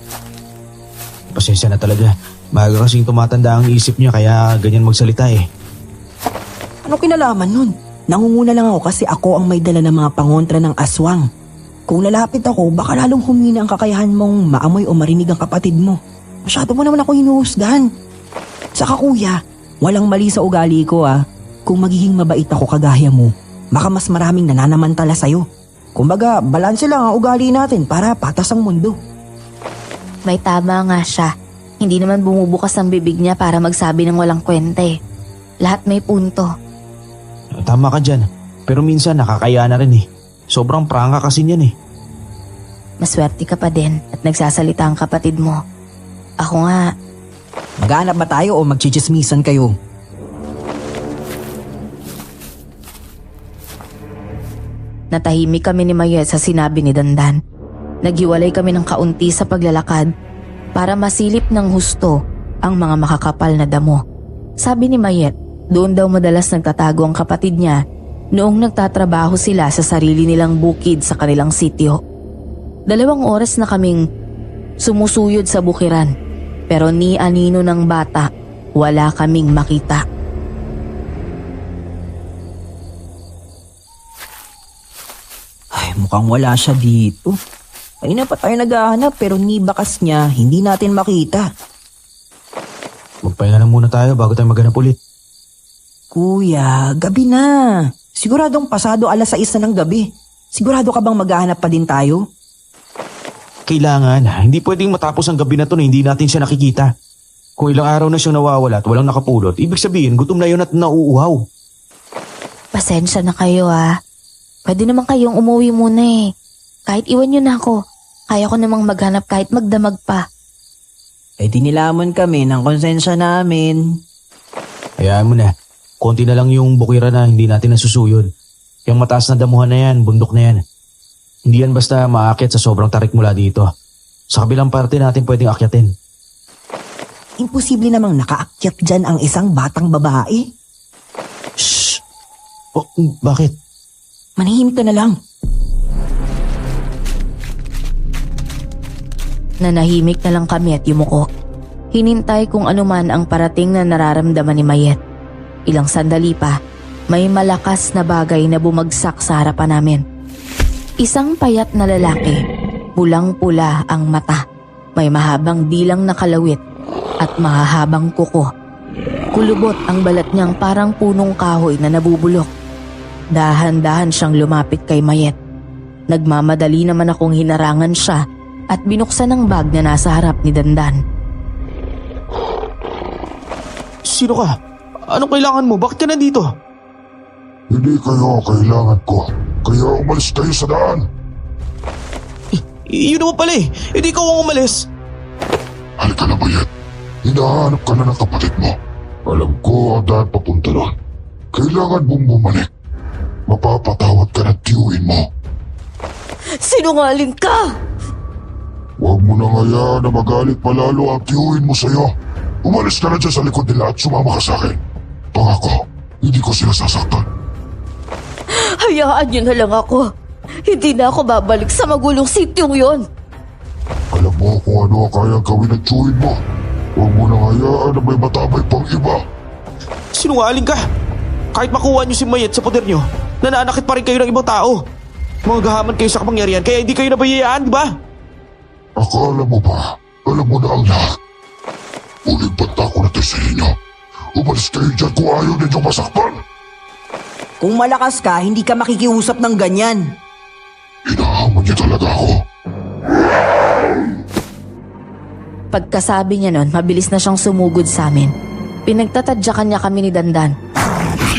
Pasensya na talaga. Baga kasing tumatanda ang isip niya kaya ganyan magsalita eh. Ano kinalaman nun? Nangunguna lang ako kasi ako ang may dala ng mga pangontra ng aswang. Kung lalapit ako, baka lalong humina ang kakayahan mong maamoy o marinig ang kapatid mo. Masyado mo naman ako hinuhusgahan. Saka kuya, walang mali sa ugali ko ah. Kung magiging mabait ako kagaya mo, baka mas maraming nananamantala sa'yo. Kumbaga, balanse lang ang ugali natin para patas ang mundo. May tama nga siya. Hindi naman bumubukas ang bibig niya para magsabi ng walang kwenta eh. Lahat may punto. Tama ka dyan. Pero minsan nakakaya na rin eh. Sobrang pranga kasi niyan eh. Maswerte ka pa din at nagsasalita ang kapatid mo. Ako nga, Maghanap ba tayo o magchichismisan kayo? natahimik kami ni Mayet sa sinabi ni Dandan. Naghiwalay kami ng kaunti sa paglalakad para masilip ng husto ang mga makakapal na damo. Sabi ni Mayet, doon daw madalas nagtatago ang kapatid niya noong nagtatrabaho sila sa sarili nilang bukid sa kanilang sityo. 2 oras na kaming sumusuyod sa bukiran. Pero ni anino ng bata, wala kaming makita. Ay, mukhang wala siya dito. Kanina pa tayo naghahanap pero ni bakas niya, hindi natin makita. Magpahinga na muna tayo bago tayo maghanap ulit. Kuya, gabi na. Siguradong pasado 6:00 na ng gabi. Sigurado ka bang maghahanap pa din tayo? Kailangan, hindi pwedeng matapos ang gabi na to na hindi natin siya nakikita. Kung ilang araw na siyang nawawala at walang nakapulot, ibig sabihin gutom na yun at nauuhaw. Pasensya na kayo ah. Pwede naman kayong umuwi muna eh. Kahit iwan nyo na ako, kaya ko namang maghanap kahit magdamag pa. Eh di nilamon kami ng konsensya namin. Hayaan mo na, konti na lang yung bukira na hindi natin nasusuyod. Yung mataas na damuhan na yan, bundok na yan. Hindi yan basta maakyat sa sobrang tarik mula dito. Sa kabilang parte natin pwedeng akyatin. Imposible namang nakaakyat dyan ang isang batang babae. Shh! Oh, bakit? Manahimik ka na lang. Nanahimik na lang kami at yumuko. Hinintay kung anuman ang parating na nararamdaman ni Mayet. Ilang sandali pa, may malakas na bagay na bumagsak sa harapan namin. Isang payat na lalaki, pulang-pula ang mata, may mahabang dilang na kalawit at mahahabang kuko. Kulubot ang balat niyang parang punong kahoy na nabubulok. Dahan-dahan siyang lumapit kay Mayet. Nagmamadali naman akong hinarangan siya at binuksan ang bag na nasa harap ni Dandan. Sino ka? Anong kailangan mo? Bakit ka nandito? Hindi kayo kailangan ko. Kaya umalis kayo sa daan. Yun naman pala eh. Hindi ikaw ang umalis. Halika na, Mayet. Hinahanap ka na ng kapatid mo. Alam ko ang daan papunta doon. Kailangan mong bumalik. Mapapatawad ka ng tiyuhin mo. Sinungaling ka! Huwag mo nang hayaan na magalit palalo ang tiyuhin mo sa'yo. Umalis ka na dyan sa likod nila at sumama ka sa akin. Pangako, hindi ko sila sasaktan. Hayaan niyo na lang ako. Hindi na ako babalik sa magulong sityong yon. Alam mo kung ano ang kayang gawin ng tiyuhin mo. Huwag mo nang hayaan na may matabay pang iba. Sinungaling ka! Kahit makuha niyo si Mayet sa poder niyo, nananakit pa rin kayo ng ibang tao. Mga gahaman kayo sa kapangyarihan kaya hindi kayo nabayayaan, di ba? Akala mo ba? Alam mo na ang lahat. Uling banta ko na tayo sa inyo. Umalis kayo dyan kung ayaw ninyong masakpan. Kung malakas ka, hindi ka makikiusap ng ganyan. Hinahamon niya talaga ako. Pagkasabi niya nun, mabilis na siyang sumugod sa amin. Pinagtatadyakan niya kami ni Dandan.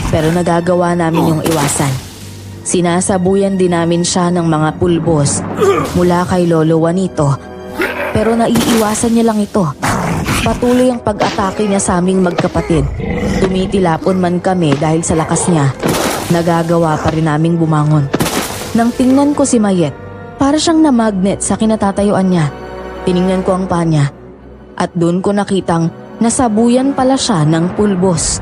Pero nagagawa namin yung iwasan. Sinasabuyan din namin siya ng mga pulbos mula kay Lolo Juanito. Pero naiiwasan niya lang ito. Patuloy ang pag-atake niya sa aming magkapatid. Tumitilapon man kami dahil sa lakas niya. Nagagawa pa rin naming bumangon. Nang tingnan ko si Mayet, para siyang na-magnet sa kinatatayuan niya. Tiningnan ko ang paa niya. At doon ko nakitang nasabuyan pala siya ng pulbos.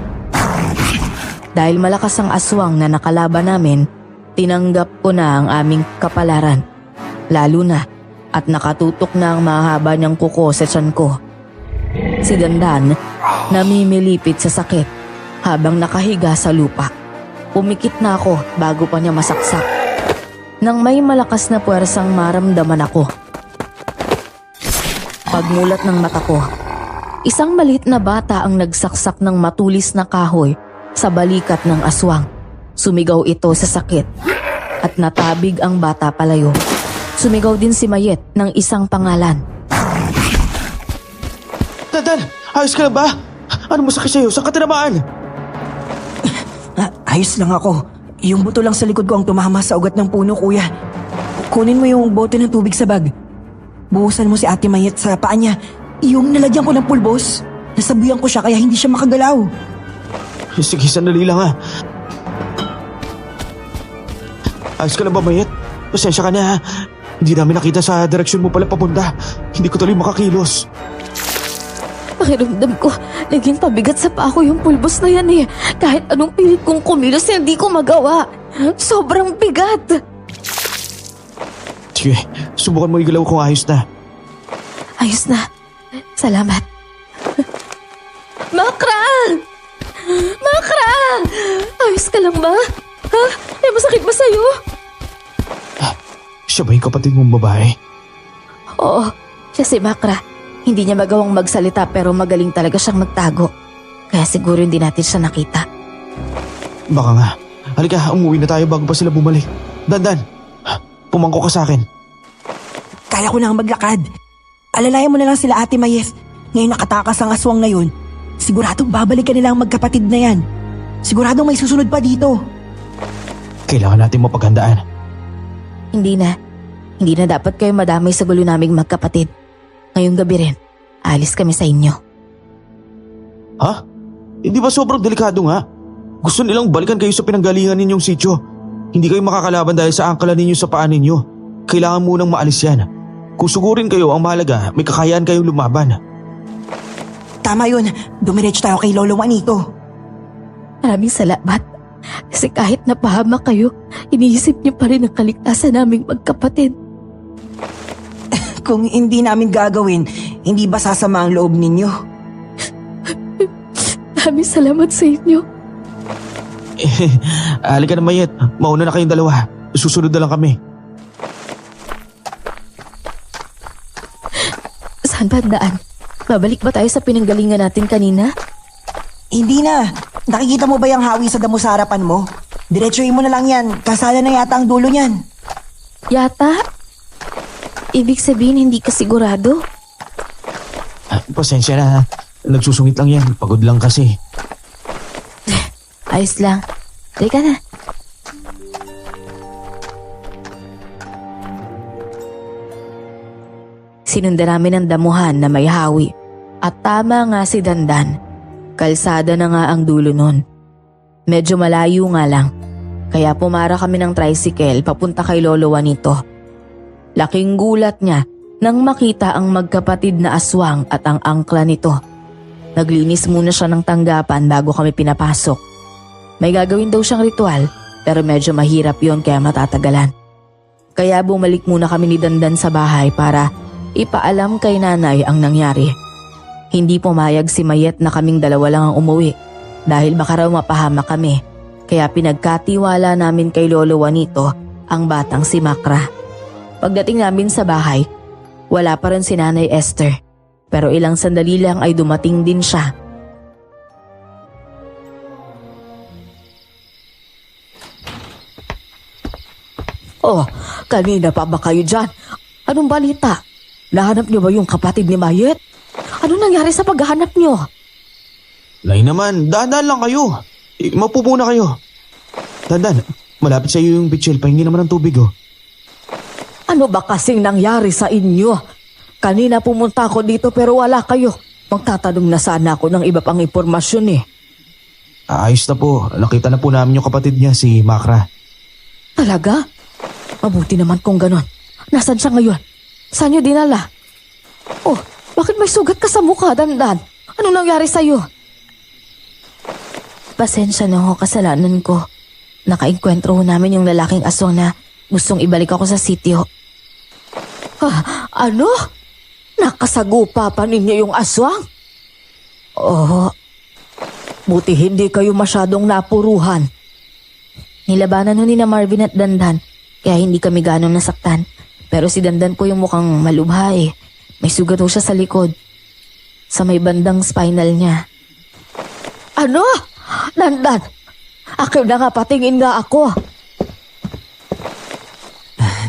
Dahil malakas ang aswang na nakalaban namin, tinanggap ko na ang aming kapalaran. Lalo na at nakatutok na ang mahaba niyang kuko sa tiyan ko. Si Dandan namimilipit sa sakit habang nakahiga sa lupa. Pumikit na ako bago pa niya masaksak. Nang may malakas na puwersang maramdaman ako. Pagmulat ng mata ko, isang maliit na bata ang nagsaksak ng matulis na kahoy sa balikat ng aswang. Sumigaw ito sa sakit at natabig ang bata palayo. Sumigaw din si Mayet ng isang pangalan. Dandan, ayos ka na ba? Ano masakit sa'yo? Saan ka tinamaan? Ayos lang ako. Yung buto lang sa likod ko ang tumama sa ugat ng puno, kuya. Kunin mo yung bote ng tubig sa bag. Buhusan mo si Ate Mayet sa paa niya. Yung nalagyan ko ng pulbos. Nasabuyan ko siya kaya hindi siya makagalaw. Sige, sandali lang ha. Ayos ka na ba, Mayet? Pasensya ka na ha. Hindi namin nakita sa direksyon mo pala papunta. Hindi ko tuloy makakilos. Pakiramdam ko, naging pabigat sa paa ko yung pulbos na yan eh. Kahit anong pilit kong kumilos, hindi ko magawa. Sobrang bigat. Sige, subukan mo igalaw kung ayos na. Ayos na. Salamat. Makra! Makra! Ayos ka lang ba? Ha? May masakit ba sa'yo? Siya ba yung kapatid mong babae? Oo, siya si Makra. Hindi niya magawang magsalita pero magaling talaga siyang magtago. Kaya siguro hindi natin siya nakita. Baka nga. Halika, umuwi na tayo bago pa sila bumalik. Dandan, pumangko ka sa akin. Kaya ko na ang maglakad. Alalayan mo na lang sila, Ate Mayet. Ngayon nakatakas ang aswang na yun. Siguradong babalikan nila ang magkapatid na yan. Siguradong may susunod pa dito. Kailangan natin mapaghandaan. Hindi na. Hindi na dapat kayo madamay sa gulo naming magkapatid. Ngayong gabi rin, alis kami sa inyo. Ha? Hindi ba sobrang delikado nga? Gusto nilang balikan kayo sa pinanggalingan ninyong sityo. Hindi kayo makakalaban dahil sa angkala ninyo sa paa ninyo. Kailangan munang maalis yan. Kung sugurin kayo, ang mahalaga, may kakayahan kayong lumaban. Tama yun. Dumiretso tayo kay Lolo Juanito. Maraming salamat. Kasi kahit napahamak kayo, iniisip niyo pa rin ang kaligtasan naming magkapatid. Kung hindi namin gagawin, hindi ba sasama ang loob ninyo? Maraming salamat sa inyo. Halika na, Mayet. Mauna na kayong dalawa. Susunod na lang kami. Saan ba ang daan? Babalik ba tayo sa pinanggalingan natin kanina? Hindi na. Nakikita mo ba yung hawi sa damo sa harapan mo? Diretsuhin mo na lang yan. Kasala na yata ang dulo niyan. Yata? Ibig sabihin hindi ka sigurado? Pasensya na ha. Nagsusungit lang yan. Pagod lang kasi. Ayos lang. Halika na. Sinundan namin ang damuhan na may hawi. At tama nga si Dandan. Kalsada na nga ang dulo nun. Medyo malayo nga lang. Kaya pumara kami ng tricycle papunta kay Lolo Juanito. Laking gulat niya nang makita ang magkapatid na aswang at ang angkla nito. Naglinis muna siya ng tanggapan bago kami pinapasok. May gagawin daw siyang ritual pero medyo mahirap yon kaya matatagalan. Kaya bumalik muna kami ni Dandan sa bahay para ipaalam kay nanay ang nangyari. Hindi pumayag si Mayet na kaming dalawa lang ang umuwi dahil baka raw mapahamak kami. Kaya pinagkatiwala namin kay Lolo Juanito ang batang si Makra. Pagdating namin sa bahay, wala pa rin si Nanay Esther. Pero ilang sandali lang ay dumating din siya. Oh, kanina pa ba kayo dyan? Anong balita? Nahanap niyo ba yung kapatid ni Mayet? Ano nangyari sa paghahanap niyo? Nay naman, dahan-dahan lang kayo. Maupo muna kayo. Dandan, malapit sa iyo yung bitchel. Pahingi naman ng tubig oh. Ano ba kasing nangyari sa inyo? Kanina pumunta ako dito pero wala kayo. Magtatanong na sana ako ng iba pang impormasyon eh. Ayos na po. Nakita na po namin yung kapatid niya, si Makra. Talaga? Mabuti naman kung ganon. Nasaan siya ngayon? Saan niyo dinala? Oh, bakit may sugat ka sa mukha, Dandan? Anong nangyari sa'yo? Pasensya na ho, kasalanan ko. Nakainkwentro ho namin yung lalaking aswang na gustong ibalik ako sa sitio. Ano? Nakasagupa pa ninyo yung aswang? Oh, buti hindi kayo masyadong napuruhan. Nilabanan ho ni na Marvin at Dandan, kaya hindi kami ganong nasaktan. Pero si Dandan po yung mukhang malubha eh. May sugat ho siya sa likod. Sa may bandang spinal niya. Ano? Dandan, akin na nga patingin nga ako.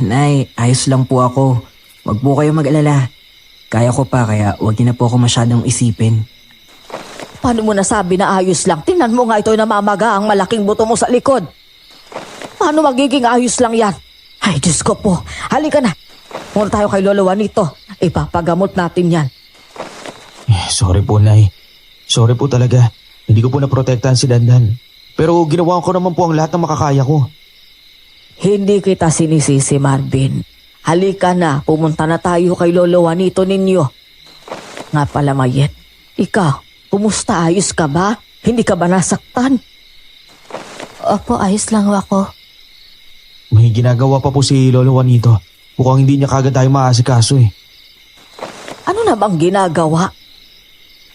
Nay, ayos lang po ako. Wag po kayo mag-alala. Kaya ko pa kaya wag niyo na po ako masyadong isipin. Paano mo nasabi na ayos lang? Tingnan mo nga ito namamaga ang malaking buto mo sa likod. Paano magiging ayos lang yan? Ay, Diyos ko po. Halika na. Muna tayo kay Lolo Juanito. Ipapagamot natin yan. Sorry po, Nay. Sorry po talaga. Hindi ko po naprotektahan si Dandan. Pero ginawa ko naman po ang lahat ng makakaya ko. Hindi kita sinisisi, Marvin. Halika na, pumunta na tayo kay Lolo Juanito ninyo. Nga pala, Mayet. Ikaw, kumusta? Ayos ka ba? Hindi ka ba nasaktan? Opo, ayos lang ho ako. May ginagawa pa po si Lolo Juanito. Mukhang hindi niya kagad tayo maasikaso eh. Ano na bang ginagawa?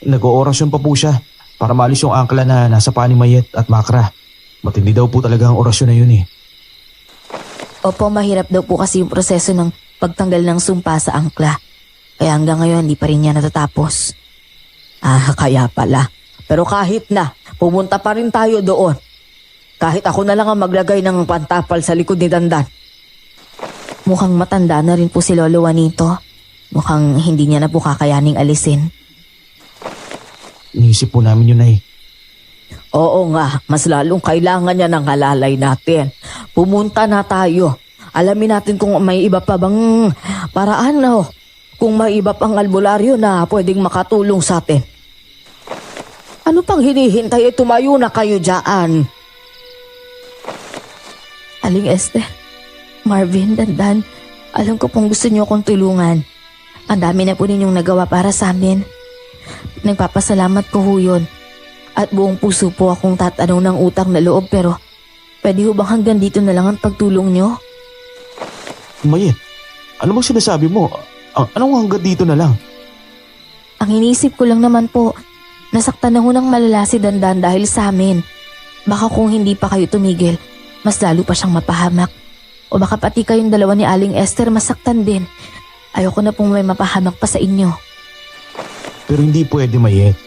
Nag-oorasyon pa po siya para maalis yung angkla na nasa paa ni Mayet at Makra. Matindi daw po talaga ang orasyon na yun eh. Opo, mahirap daw po kasi yung proseso ng pagtanggal ng sumpa sa angkla. Kaya hanggang ngayon hindi pa rin niya natatapos. Kaya pala. Pero kahit na, pumunta pa rin tayo doon. Kahit ako na lang ang maglagay ng pantapal sa likod ni Dandan. Mukhang matanda na rin po si Lolo Juanito. Mukhang hindi niya na po kakayaning alisin. Iniisip po namin yun, Nay. Oo nga, mas lalong kailangan niya ng halalay natin. Pumunta na tayo. Alamin natin kung may iba pa bang paraan na kung may iba pang albularyo na pwedeng makatulong sa atin. Ano pang hinihintay? Tumayo na kayo dyan. Aling Esther, Marvin, Dandan, alam ko pong gusto niyo akong tulungan. Ang dami na po ninyong nagawa para sa amin. Nagpapasalamat ko ho yun. At buong puso po akong tatanong ng utang na loob pero pwede ho bang hanggang dito na lang ang pagtulong nyo? Mayet, ano bang sinasabi mo? Anong hanggang dito na lang? Ang iniisip ko lang naman po, nasaktan na ho ng malala si Dandan dahil sa amin. Baka kung hindi pa kayo tumigil, mas lalo pa siyang mapahamak. O baka pati kayong dalawa ni Aling Esther masaktan din. Ayoko na pong may mapahamak pa sa inyo. Pero hindi pwede, Mayet.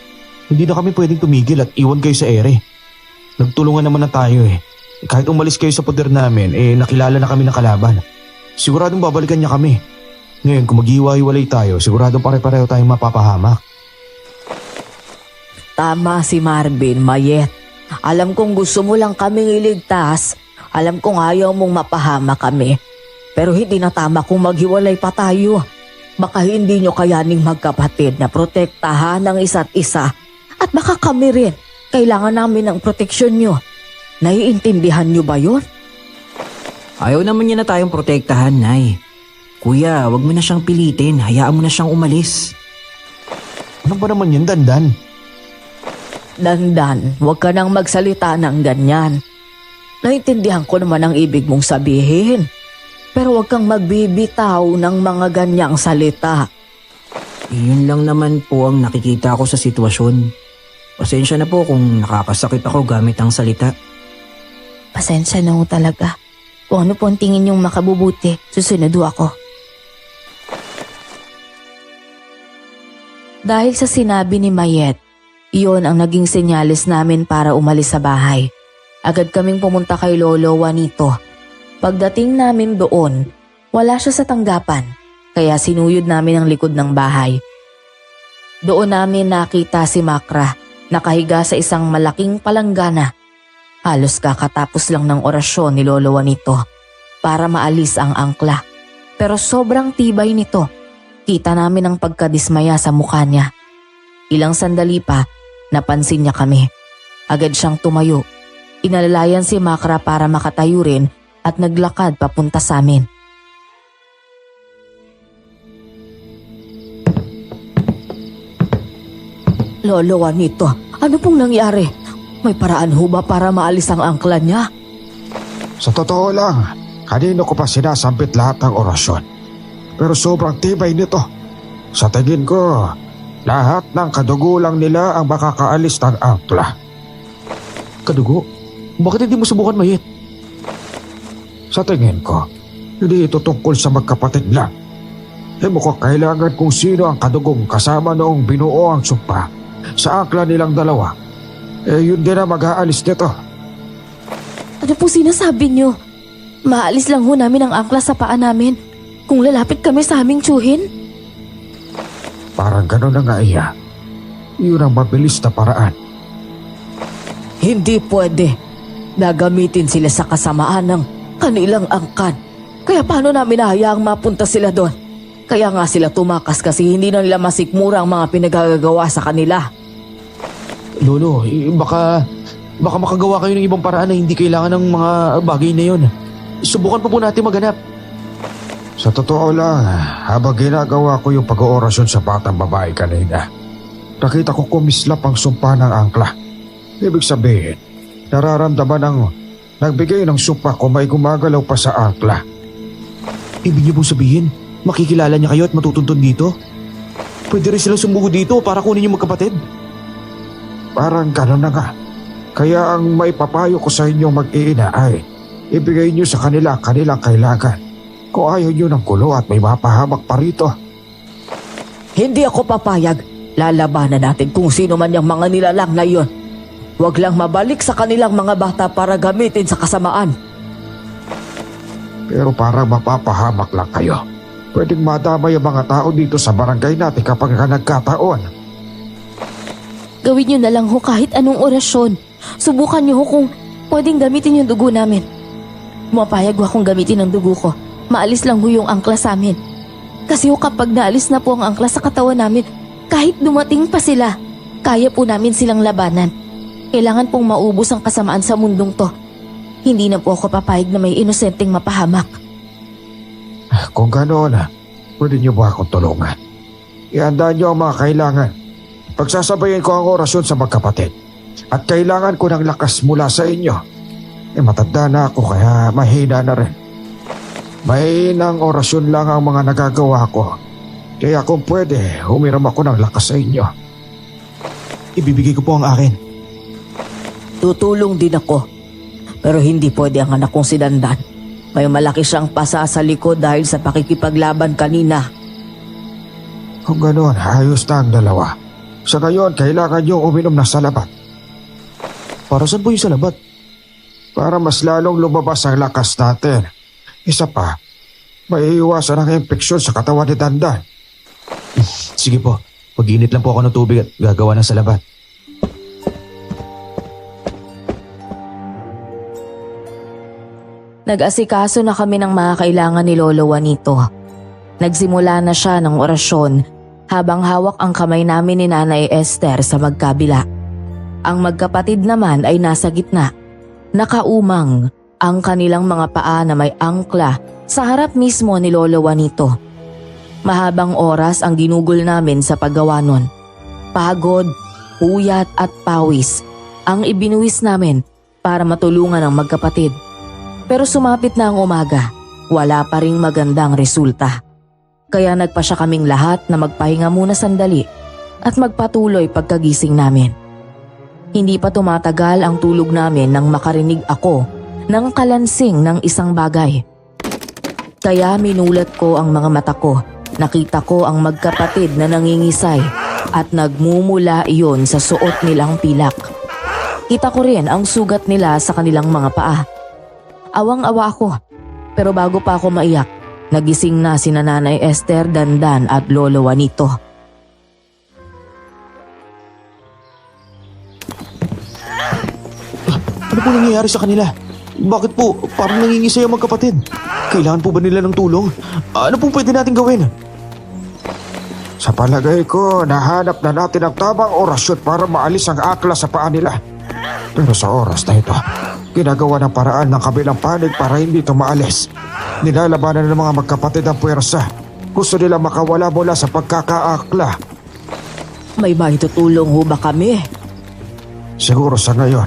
Hindi na kami pwedeng tumigil at iwan kayo sa ere. Nagtulungan naman na tayo eh. Kahit umalis kayo sa poder namin, nakilala na kami ng kalaban. Siguradong babalikan niya kami. Ngayon kung maghiwa-hiwalay tayo, siguradong pare-pareho tayong mapapahamak. Tama si Marvin, Mayet. Alam kong gusto mo lang kaming iligtas. Alam kong ayaw mong mapahama kami. Pero hindi na tama kung maghiwalay pa tayo. Baka hindi nyo kayaning magkapatid na protektahan ng isa't isa At baka kami rin, kailangan namin ng proteksyon nyo. Naiintindihan nyo ba yun? Ayaw naman niya na tayong protektahan, Nay. Kuya, wag mo na siyang pilitin. Hayaan mo na siyang umalis. Ano ba naman yun, Dandan? Dandan, huwag ka nang magsalita ng ganyan. Naintindihan ko naman ang ibig mong sabihin. Pero huwag kang magbibitaw ng mga ganyang salita. Yun lang naman po ang nakikita ko sa sitwasyon. Pasensya na po kung nakakasakit ako gamit ang salita. Pasensya na ho talaga. Kung ano po ang tingin niyong makabubuti, susunod ho ako. Dahil sa sinabi ni Mayet, iyon ang naging senyales namin para umalis sa bahay. Agad kaming pumunta kay Lolo Juanito. Pagdating namin doon, wala siya sa tanggapan, kaya sinuyod namin ang likod ng bahay. Doon namin nakita si Makra, nakahiga sa isang malaking palanggana. Halos kakatapos lang ng orasyon ni Lolo Juanito para maalis ang angkla. Pero sobrang tibay nito. Kita namin ang pagkadismaya sa mukha niya. Ilang sandali pa, napansin niya kami. Agad siyang tumayo. Inalalayan si Makra para makatayo rin at naglakad papunta sa amin. Lolo Juanito, ano pong nangyari? May paraan ho ba para maalis ang angkla niya? Sa totoo lang, kanino ko pa sinasambit lahat ng orasyon. Pero sobrang tibay nito. Sa tingin ko, lahat ng kadugo lang nila ang makakaalis ng angkla. Kadugo? Bakit hindi mo subukan, Mayet? Sa tingin ko, hindi ito tungkol sa magkapatid lang. Mukhang kailangan kung sino ang kadugong kasama noong binuo ang sumpa sa angkla nilang dalawa. Yun din ang mag-aalis nito. Ano po sinasabi niyo? Maalis lang ho namin ang angkla sa paa namin kung lalapit kami sa aming tsuhin? Parang gano'n na nga iya. Yun ang mabilis na paraan. Hindi pwede. Nagamitin sila sa kasamaan ng kanilang angkan. Kaya paano namin hayaang mapunta sila doon? Kaya nga sila tumakas kasi hindi na nila masikmura ang mga pinagagawa sa kanila. Lolo, baka makagawa kayo ng ibang paraan na hindi kailangan ng mga bagay na yun. Subukan pa po natin maghanap. Sa totoo lang, habang ginagawa ko yung pag-oorasyon sa batang babae kanina, nakita ko kumislap ang sumpa ng angkla. Ibig sabihin, nararamdaman ng nagbigay ng sumpa kung may gumagalaw pa sa angkla. Ibig niyo pong sabihin, makikilala niya kayo at matutuntun dito? Pwede rin silang sumuho dito para kunin yung magkapatid. Parang gano'n na nga. Kaya ang maipapayo ko sa inyong mag-iina ay ibigay niyo sa kanila kanilang kailangan. Kung ayaw niyo ng gulo at may mapahamak pa rito. Hindi ako papayag. Lalabanan natin kung sino man yung mga nilalang na iyon. Huwag lang mabalik sa kanilang mga bata para gamitin sa kasamaan. Pero parang mapapahamak lang kayo. Pwedeng madamay ang mga tao dito sa barangay natin kapag nagkataon. Gawin niyo na lang ho kahit anong orasyon. Subukan niyo ho kung pwedeng gamitin yung dugo namin. Mapayag ho akong gamitin ang dugo ko. Maalis lang ho yung angkla sa amin. Kasi ho kapag naalis na po ang angkla sa katawan namin, kahit dumating pa sila, kaya po namin silang labanan. Kailangan pong maubos ang kasamaan sa mundong to. Hindi na po ako papayag na may inosenteng mapahamak. Kung ganoon, pwede niyo ba akong tulungan? Ihanda niyo ang mga kailangan. Pagsasabayin ko ang orasyon sa magkapatid. At kailangan ko ng lakas mula sa inyo. Matanda na ako kaya mahina na rin. Mahinang orasyon lang ang mga nagagawa ko. Kaya kung pwede, humiram ako ng lakas sa inyo. Ibibigay ko po ang akin. Tutulong din ako. Pero hindi pwede ang anak kong si Dandan. May malaki siyang pasa sa likod dahil sa pakikipaglaban kanina. Kung ganoon, ayos na ang dalawa. Sa ngayon, kailangan niyong uminom na salabat. Para saan po yung salabat? Para mas lalong lumabas ang lakas natin. Isa pa, maiiwasan ang impeksyon sa katawan ni Dandan. Sige po, pag-init lang po ako ng tubig at gagawa ng salabat. Nag-asikaso na kami ng mga kailangan ni Lolo Juanito. Nagsimula na siya ng orasyon habang hawak ang kamay namin ni Nanay Esther sa magkabila. Ang magkapatid naman ay nasa gitna. Nakaumang ang kanilang mga paa na may angkla sa harap mismo ni Lolo Juanito. Mahabang oras ang ginugol namin sa paggawa nun. Pagod, puyat at pawis ang ibinuwis namin para matulungan ang magkapatid. Pero sumapit na ang umaga, wala pa ring magandang resulta. Kaya nagpasya kaming lahat na magpahinga muna sandali at magpatuloy pagkagising namin. Hindi pa tumatagal ang tulog namin nang makarinig ako ng kalansing ng isang bagay. Kaya minulat ko ang mga mata ko. Nakita ko ang magkapatid na nangingisay at nagmumula iyon sa suot nilang pilak. Kita ko rin ang sugat nila sa kanilang mga paa. Awang-awa ako, pero bago pa ako maiyak, nagising na sina Nanay Esther, Dandan at Lolo Juanito. Ano po nangyayari sa kanila? Bakit po parang nangingisay ang magkapatid? Kailangan po ba nila ng tulong? Ano pong pwede natin gawin? Sa palagay ko, nahanap na natin ang tamang orasyon para maalis ang akla sa paa nila. Pero sa oras na ito, ginagawa ng paraan ng kabilang panig para hindi ito maalis. Nilalabanan ng mga magkapatid ang puwersa. Gusto nila makawala mula sa pagkakaakla. May maitutulong ho ba kami? Siguro sa ngayon,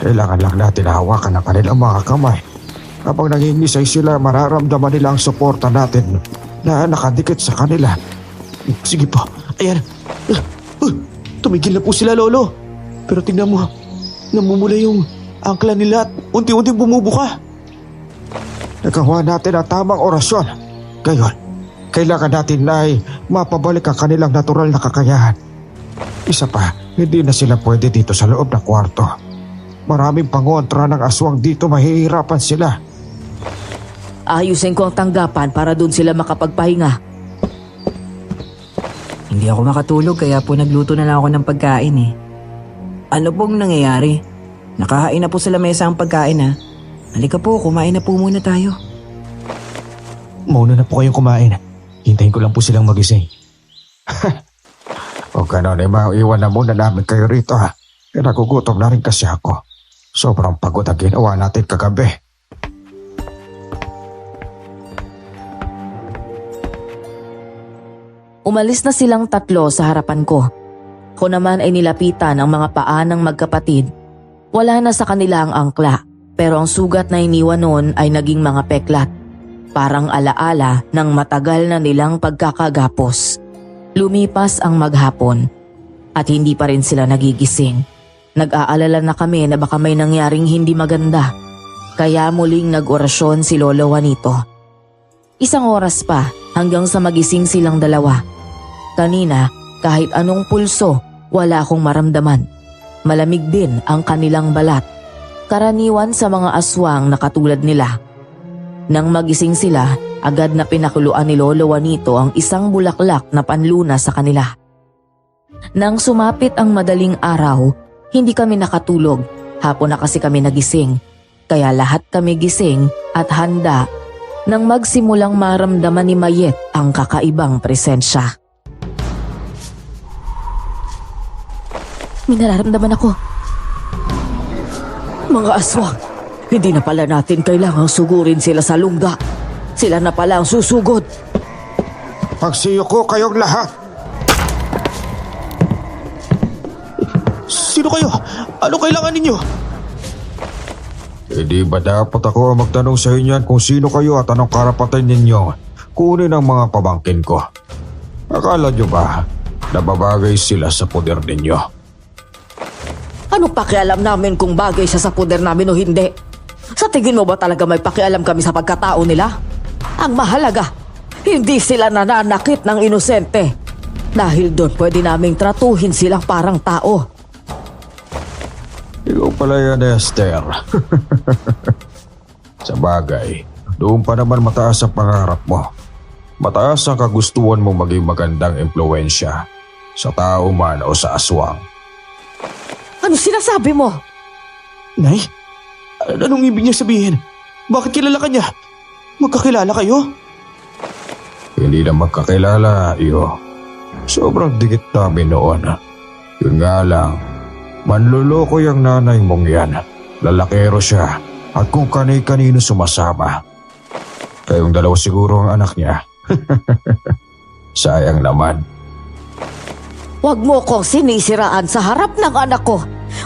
kailangan lang natin hawakan ang kanilang mga kamay. Kapag nangingisay sila, mararamdaman nila ang suporta natin na nakadikit sa kanila. Sige po, ayan. Tumigil na po sila, Lolo. Pero tingnan mo, namumula yung angkla nila at unti-unting bumubuka. Nagawa natin ang tamang orasyon. Gayon, kailangan natin na ay mapabalik ang kanilang natural na kakayahan. Isa pa, hindi na sila pwede dito sa loob ng kwarto. Maraming pangontra ng aswang dito, mahihirapan sila. Ayusin ko ang tanggapan para doon sila makapagpahinga. Hindi ako makatulog kaya po nagluto na lang ako ng pagkain eh. Ano pong nangyayari? Nakahain na po sa lamesa ang pagkain ha. Halika po, kumain na po muna tayo. Mauna na po kayong kumain. Hintayin ko lang po silang magising. O gano'n, maiwan na muna namin kayo rito ha. Nagugutom na rin kasi ako. Sobrang pagod ang ginawa natin kagabi. Umalis na silang tatlo sa harapan ko. Ako naman ay nilapitan ang mga paa ng magkapatid. Wala na sa kanila ang angkla, pero ang sugat na iniwan noon ay naging mga peklat. Parang alaala ng matagal na nilang pagkakagapos. Lumipas ang maghapon at hindi pa rin sila nagigising. Nag-aalala na kami na baka may nangyaring hindi maganda. Kaya muling nag-orasyon si Lolo Juanito. Isang oras pa hanggang sa magising silang dalawa. Kanina, kahit anong pulso, wala akong maramdaman. Malamig din ang kanilang balat. Karaniwan sa mga aswang na katulad nila. Nang magising sila, agad na pinakuluan ni Lolo Juanito ang isang bulaklak na panluna sa kanila. Nang sumapit ang madaling araw, hindi kami nakatulog. Hapon na kasi kami nagising. Kaya lahat kami gising at handa nang magsimulang maramdaman ni Mayet ang kakaibang presensya. May nararamdaman ako. Mga aswang, hindi na pala natin kailangang sugurin sila sa lungga. Sila na pala ang susugod. Magsiyoko kayong lahat. Sino kayo? Ano kailangan ninyo? Hindi ba dapat ako ang magtanong sa inyo kung sino kayo at anong karapatan ninyo kunin ang mga pamangkin ko? Akala nyo ba nababagay sila sa poder ninyo? Ano pakialam namin kung bagay siya sa poder namin o hindi? Sa tingin mo ba talaga may pakialam kami sa pagkatao nila? Ang mahalaga, hindi sila nananakit ng inosente. Dahil doon pwede naming tratuhin silang parang tao. Ikaw pala yan, Esther. Sa bagay, doon pa naman mataas ang pangarap mo. Mataas ang kagustuhan mong maging magandang impluensya sa tao man o sa aswang. Ano sinasabi mo? Nay? Anong ibig niya sabihin? Bakit kilala ka niya? Magkakilala kayo? Hindi na magkakilala, iyo. Sobrang dikit namin noon. Yun nga lang, Manluloko yung nanay mong yan. Lalakero siya at kung kanino sumasama. Kayong dalawa siguro ang anak niya. Sayang naman. Huwag mo kong sinisiraan sa harap ng anak ko.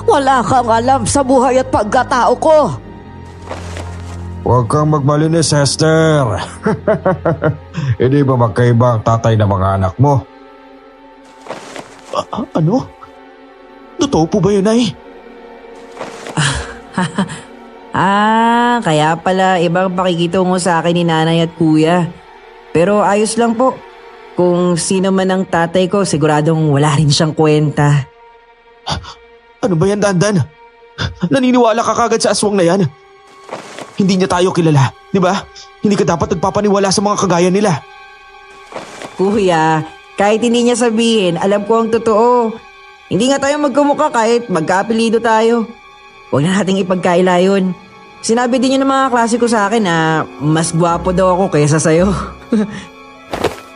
Wala kang alam sa buhay at pagkatao ko. Huwag kang magmalinis, Esther. Hindi ba magkaiba ang tatay ng mga anak mo? Ano? Totoo po ba yun, Nay? Kaya pala ibang pakikitungo sa akin ni nanay at kuya. Pero ayos lang po. Kung sino man ang tatay ko, siguradong wala rin siyang kwenta. Ano ba yan, Dandan? Naniniwala ka kagad sa aswang na yan? Hindi niya tayo kilala, di ba? Hindi ka dapat nagpapaniwala sa mga kagaya nila. Kuya, kahit hindi niya sabihin, alam ko ang totoo. Hindi nga tayo magkamukha kahit magkaapelido tayo. Huwag na nating ipagkaila yun. Sinabi din yun ng mga klase ko sa akin na mas gwapo daw ako kaysa sa'yo.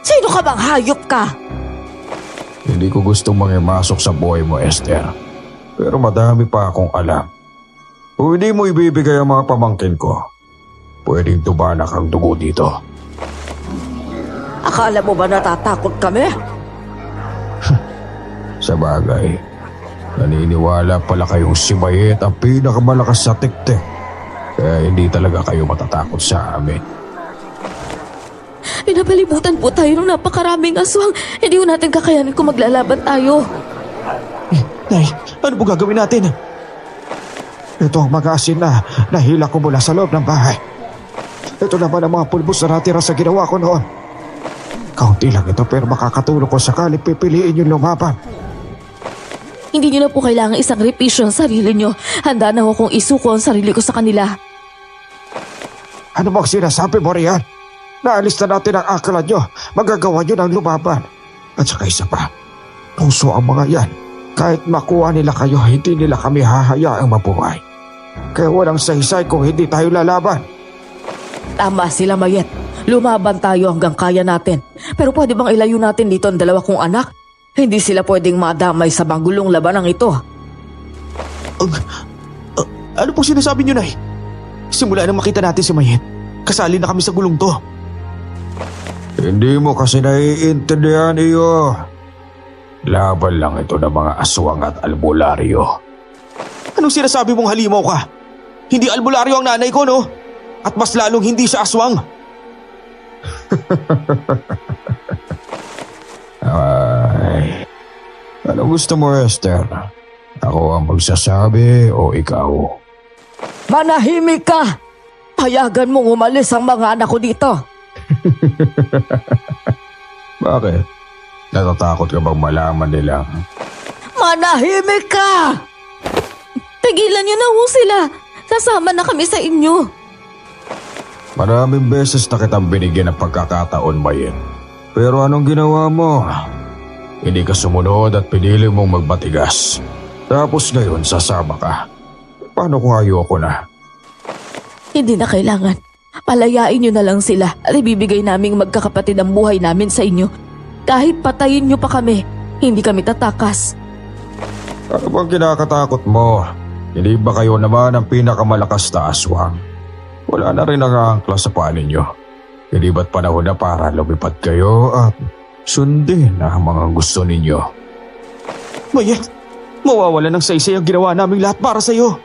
Sino ka bang hayop ka? Hindi ko gustong mangimasok sa buhay mo, Esther. Pero madami pa akong alam. Kung hindi mo ibibigay ang mga pamangkin ko, pwedeng tubanak ang dugo dito. Akala mo ba natatakot kami? Sa bagay, naniniwala pala kayong si Mayet ang pinakamalakas sa tiktik. Kaya hindi talaga kayo matatakot sa amin. Pinapalibutan po tayo ng napakaraming aswang. Hindi ko natin kakayanin kung maglalaban tayo. Nay, ano po gagawin natin? Ito ang mga asin na nahila ko mula sa loob ng bahay. Ito naman ang mga pulbos na natira sa ginawa ko noon. Kaunti lang ito pero makakatulong ko sakaling pipiliin yung lumaban. Hindi niyo na po kailangan isang repisyo ang sarili niyo. Handa na ako kung isuko ang sarili ko sa kanila. Ano bang sinasabi mo riyan? Naalis na natin ang akala nyo. Magagawa nyo ng lumaban. At saka isa pa, puso ang mga yan. Kahit makuha nila kayo, hindi nila kami hahayaang mabuhay. Kaya walang saysay kung hindi tayo lalaban. Tama sila, Mayet. Lumaban tayo hanggang kaya natin. Pero pwede bang ilayo natin dito ang dalawa kong anak? Hindi sila pwedeng madamay sa manggulong labanang ito. Ano pong sinasabi niyo, Nay? Simula nang makita natin si Mayet, kasali na kami sa gulong to. Hindi mo kasi naiintindihan iyo. Laban lang ito ng mga aswang at albularyo. Anong sinasabi mong halimaw ka? Hindi albularyo ang nanay ko, no? At mas lalong hindi siya aswang. Ay, ano gusto mo, Esther? Ako ang magsasabi o ikaw? Manahimik ka! Payagan mong umalis ang mga anak ko dito. Bakit? Natatakot ka bang malaman nila? Manahimik ka! Tigilan niyo na ho sila. Sasama na kami sa inyo. Maraming beses na kitang binigyan ng pagkakataon, Mayet. Pero anong ginawa mo? Hindi ka sumunod at pinili mong magbatigas. Tapos ngayon sasama ka. Paano kung ayoko na? Hindi na kailangan. Palayain niyo na lang sila at ibibigay naming magkakapatid ang buhay namin sa inyo. Kahit patayin niyo pa kami, hindi kami tatakas. Ano bang kinakatakot mo? Hindi ba kayo naman ang pinakamalakas na aswang? Wala na rin ang angkla sa paa ninyo. Hindi ba't panahon na para lumipad kayo at sundin ang mga gusto ninyo? Mayet, mawawala ng saysay ang ginawa naming lahat para sa'yo.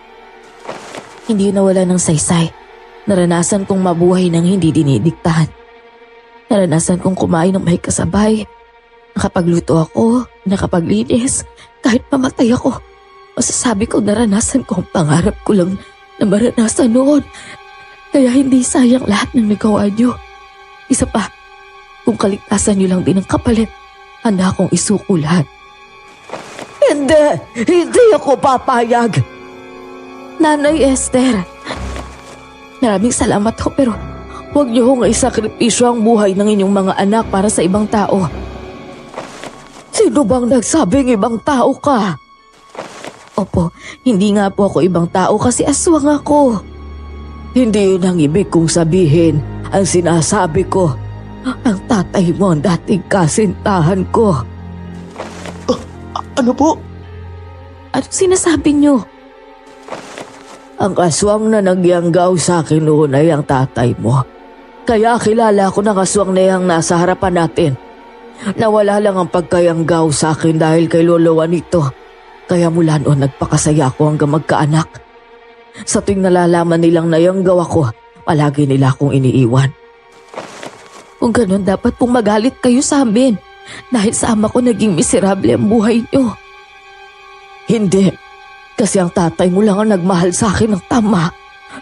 Hindi nawala ng saysay. Naranasan kong mabuhay ng hindi dinidiktahan. Naranasan kong kumain ng may kasabay. Nakapagluto ako, nakapaglinis, kahit mamatay ako. Masasabi ko naranasan ko ang pangarap ko lang na maranasan noon. Kaya hindi sayang lahat ng nagawa niyo. Isa pa, kung kaligtasan niyo lang din ang kapalit, handa akong isuko lahat. Hindi ako papayag. Nanay Esther, maraming salamat ho pero huwag niyo hong isakripisyo ang buhay ng inyong mga anak para sa ibang tao. Sino bang nagsabing ibang tao ka? Opo, hindi nga po ako ibang tao kasi aswang ako. Hindi yun ang ibig kong sabihin. Ang sinasabi ko, ang tatay mo ang dating kasintahan ko. Ano po? Ano sinasabi niyo? Ang aswang na nagyanggaw sa akin noon ay ang tatay mo. Kaya kilala ko ng aswang na yang nasa harapan natin. Nawala lang ang pagkayanggaw sa akin dahil kay Lolo Juanito. Kaya mula noon nagpakasaya ako hanggang magkaanak. Sa tuwing nalalaman nilang nayanggaw ako, palagi nila akong iniiwan. Kung ganun, dapat pong magalit kayo sa amin. Dahil sa ama ko naging miserable ang buhay niyo. Hindi, kasi ang tatay mo lang ang nagmahal sa akin ng tama.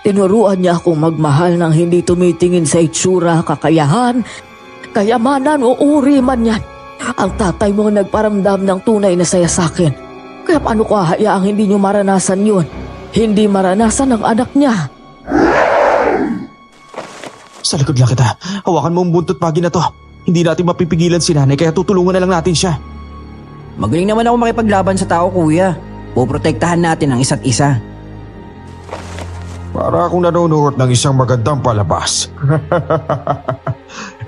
Tinuruan niya akong magmahal ng hindi tumitingin sa itsura, kakayahan, kayamanan o uri man yan. Ang tatay mo ang nagparamdam ng tunay na saya sa akin. Kaya paano ko hahayaang hindi niyo maranasan yun? Hindi maranasan ng anak niya. Sa likod lang kita. Hawakan mo ang buntot pagi na to. Hindi natin mapipigilan si nanay kaya tutulungan na lang natin siya. Magaling naman ako makipaglaban sa tao, kuya. Poprotektahan natin ang isa't isa. Para akong nanonood ng isang magandang palabas.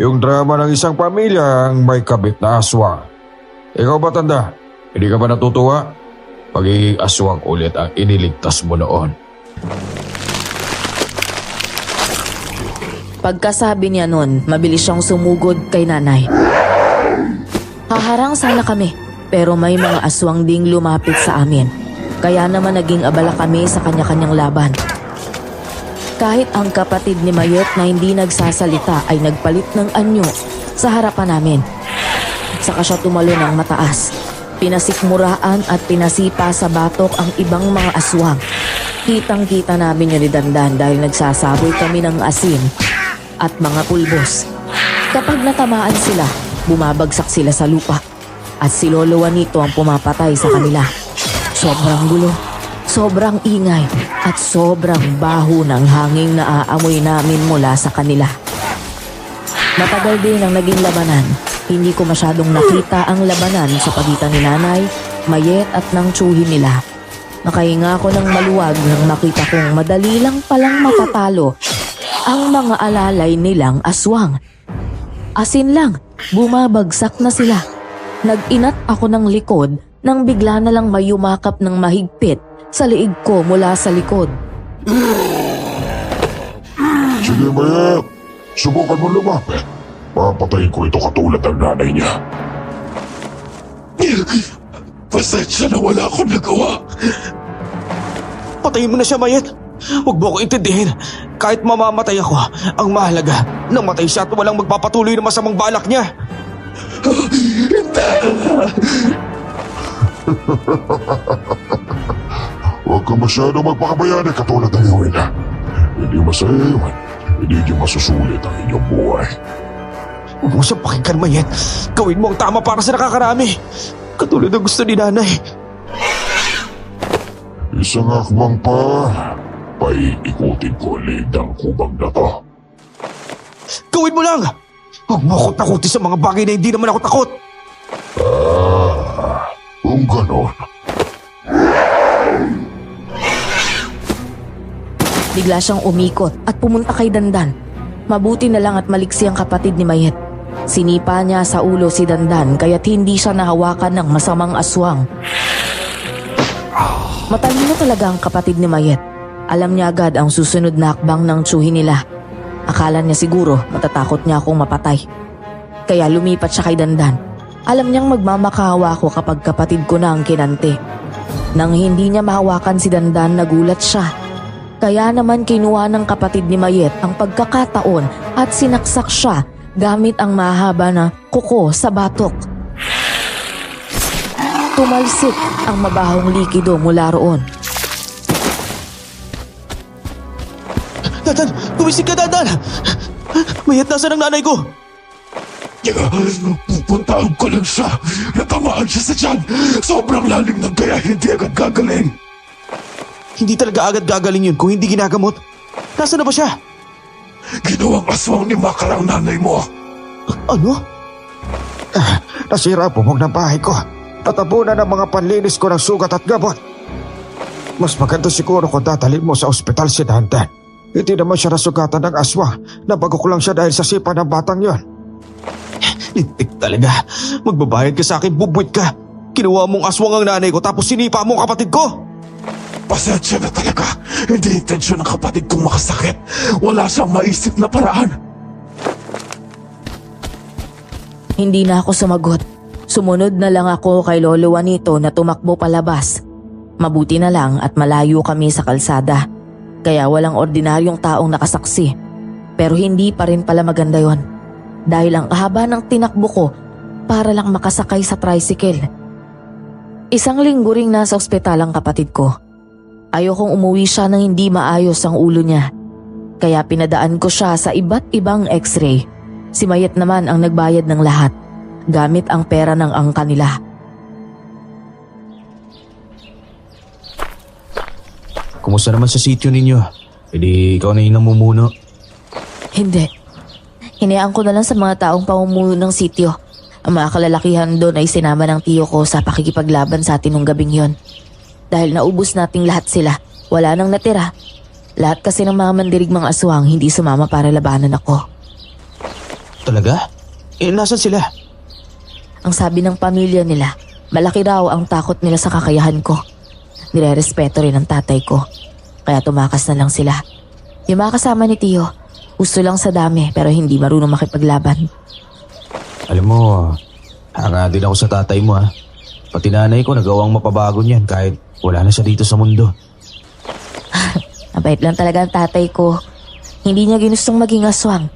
Yung drama ng isang pamilya ang may kabit na aswang. Ikaw ba, tanda? Hindi ka ba natutuwa? Pagiging aswang ulit ang iniligtas mo noon. Pagkasabi niya nun, mabilis siyang sumugod kay nanay. Haharang sana kami, pero may mga aswang ding lumapit sa amin. Kaya naman naging abala kami sa kanya-kanyang laban. Kahit ang kapatid ni Mayet na hindi nagsasalita ay nagpalit ng anyo sa harapan namin. Saka siya tumalo ng mataas. Pinasikmuraan at pinasipa sa batok ang ibang mga aswang. Kitang-kita namin yun ni Dandan dahil nagsasaboy kami ng asin at mga pulbos. Kapag natamaan sila, bumabagsak sila sa lupa at si Lolo Juanito ang pumapatay sa kanila. Sobrang gulo, sobrang ingay at sobrang baho ng hanging na aamoy namin mula sa kanila. Matagal din ang naging labanan. Hindi ko masyadong nakita ang labanan sa pagitan ni Nanay, Mayet at ng tsuhin nila. Nakahinga ako ng maluwag nang makita kong madali lang palang matatalo ang mga alalay nilang aswang. Asin lang, bumabagsak na sila. Nag-inat ako ng likod nang bigla na lang may yumakap ng mahigpit sa liig ko mula sa likod. Sige, Mayet. Subukan mo lumapit. Papatayin ko ito katulad ng nanay niya. Pasensya na wala akong nagawa. Patayin mo na siya, Mayet. Huwag mo ko intindihin. Kahit mamamatay ako, ang mahalaga, namatay siya at walang magpapatuloy na masamang balak niya. Huwag ka masyado magpakabayani katulad ng iyong ina. Hindi masaya yun. Hindi niyo masusulit ang inyong buhay. Huwag mo siyang pakinggan, Mayet. Gawin mo ang tama para sa nakakarami. Katulad ng gusto ni nanay. Isang akbang pa, paiikutin ko ulit ang kubang na to. Gawin mo lang! Huwag mo ako takutin sa mga bagay na hindi naman ako takot. Kung ganon. Bigla siyang umikot at pumunta kay Dandan. Mabuti na lang at maliksi ang kapatid ni Mayet. Sinipa niya sa ulo si Dandan kaya't hindi siya nahawakan ng masamang aswang. Matalino talaga ang kapatid ni Mayet. Alam niya agad ang susunod na hakbang ng tsuhin nila. Akala niya siguro matatakot niya akong mapatay. Kaya lumipat siya kay Dandan. Alam niyang magmamakahawa ako kapag kapatid ko na ang kinante. Nang hindi niya mahawakan si Dandan, nagulat siya. Kaya naman kinuha ng kapatid ni Mayet ang pagkakataon at sinaksak siya gamit ang mahaba na kuko sa batok. Tumalsik ang mabahong likido mula roon. Dandan! Tumisik ka, Dandan! Mayet, nasaan ang nanay ko? Pupuntahan ko lang siya. Natamaan siya sa tiyan. Sobrang lalim ng kaya hindi agad gagaling. Hindi talaga agad gagaling yun kung hindi ginagamot. Nasaan na ba siya? Ginawang aswang ni Makar ang nanay mo. Ano? Nasira ang bubong ng bahay ko. Tatabunan ang mga panlinis ko ng sugat at gamot. Mas maganda siguro kung dadalhin mo sa ospital si Dandan. Hindi naman siya nasugatan ng aswang. Nabagok lang siya dahil sa sipa ng batang yon. Lintik talaga. Magbabayad ka sa akin, bubuit ka. Kinuha mong aswang ang nanay ko tapos sinipa mo ang kapatid ko! Pasensya na talaga. Hindi intensyon ng kapatid kong makasakit. Wala siyang maisip na paraan. Hindi na ako sumagot. Sumunod na lang ako kay Lolo Juanito na tumakbo palabas. Mabuti na lang at malayo kami sa kalsada. Kaya walang ordinaryong taong nakasaksi. Pero hindi pa rin pala maganda yon. Dahil ang haba ng tinakbo ko para lang makasakay sa tricycle. Isang linggo ring nasa ospital ang kapatid ko. Ayokong umuwi siya nang hindi maayos ang ulo niya. Kaya pinadaan ko siya sa iba't ibang x-ray. Si Mayet naman ang nagbayad ng lahat, gamit ang pera ng angka nila. Kumusta naman sa sityo ninyo? E di ikaw na yung namumuno. Hindi. Hinayaan ko na lang sa mga taong pamumuno ng sityo. Ang mga kalalakihan doon ay sinama ng tiyo ko sa pakikipaglaban sa atin nung gabing yon. Dahil naubos nating lahat sila, wala nang natira. Lahat kasi ng mga mandirigmang aswang hindi sumama para labanan ako. Talaga? Eh, nasan sila? Ang sabi ng pamilya nila, malaki raw ang takot nila sa kakayahan ko. Nire-respeto rin ang tatay ko. Kaya tumakas na lang sila. Yung mga kasama ni Tiyo, gusto lang sa dami pero hindi marunong makipaglaban. Alam mo, hanga din ako sa tatay mo ha. Pati nanay ko nagawang mapabago niyan kahit wala na siya dito sa mundo. Mabait lang talaga ang tatay ko. Hindi niya ginustong maging aswang.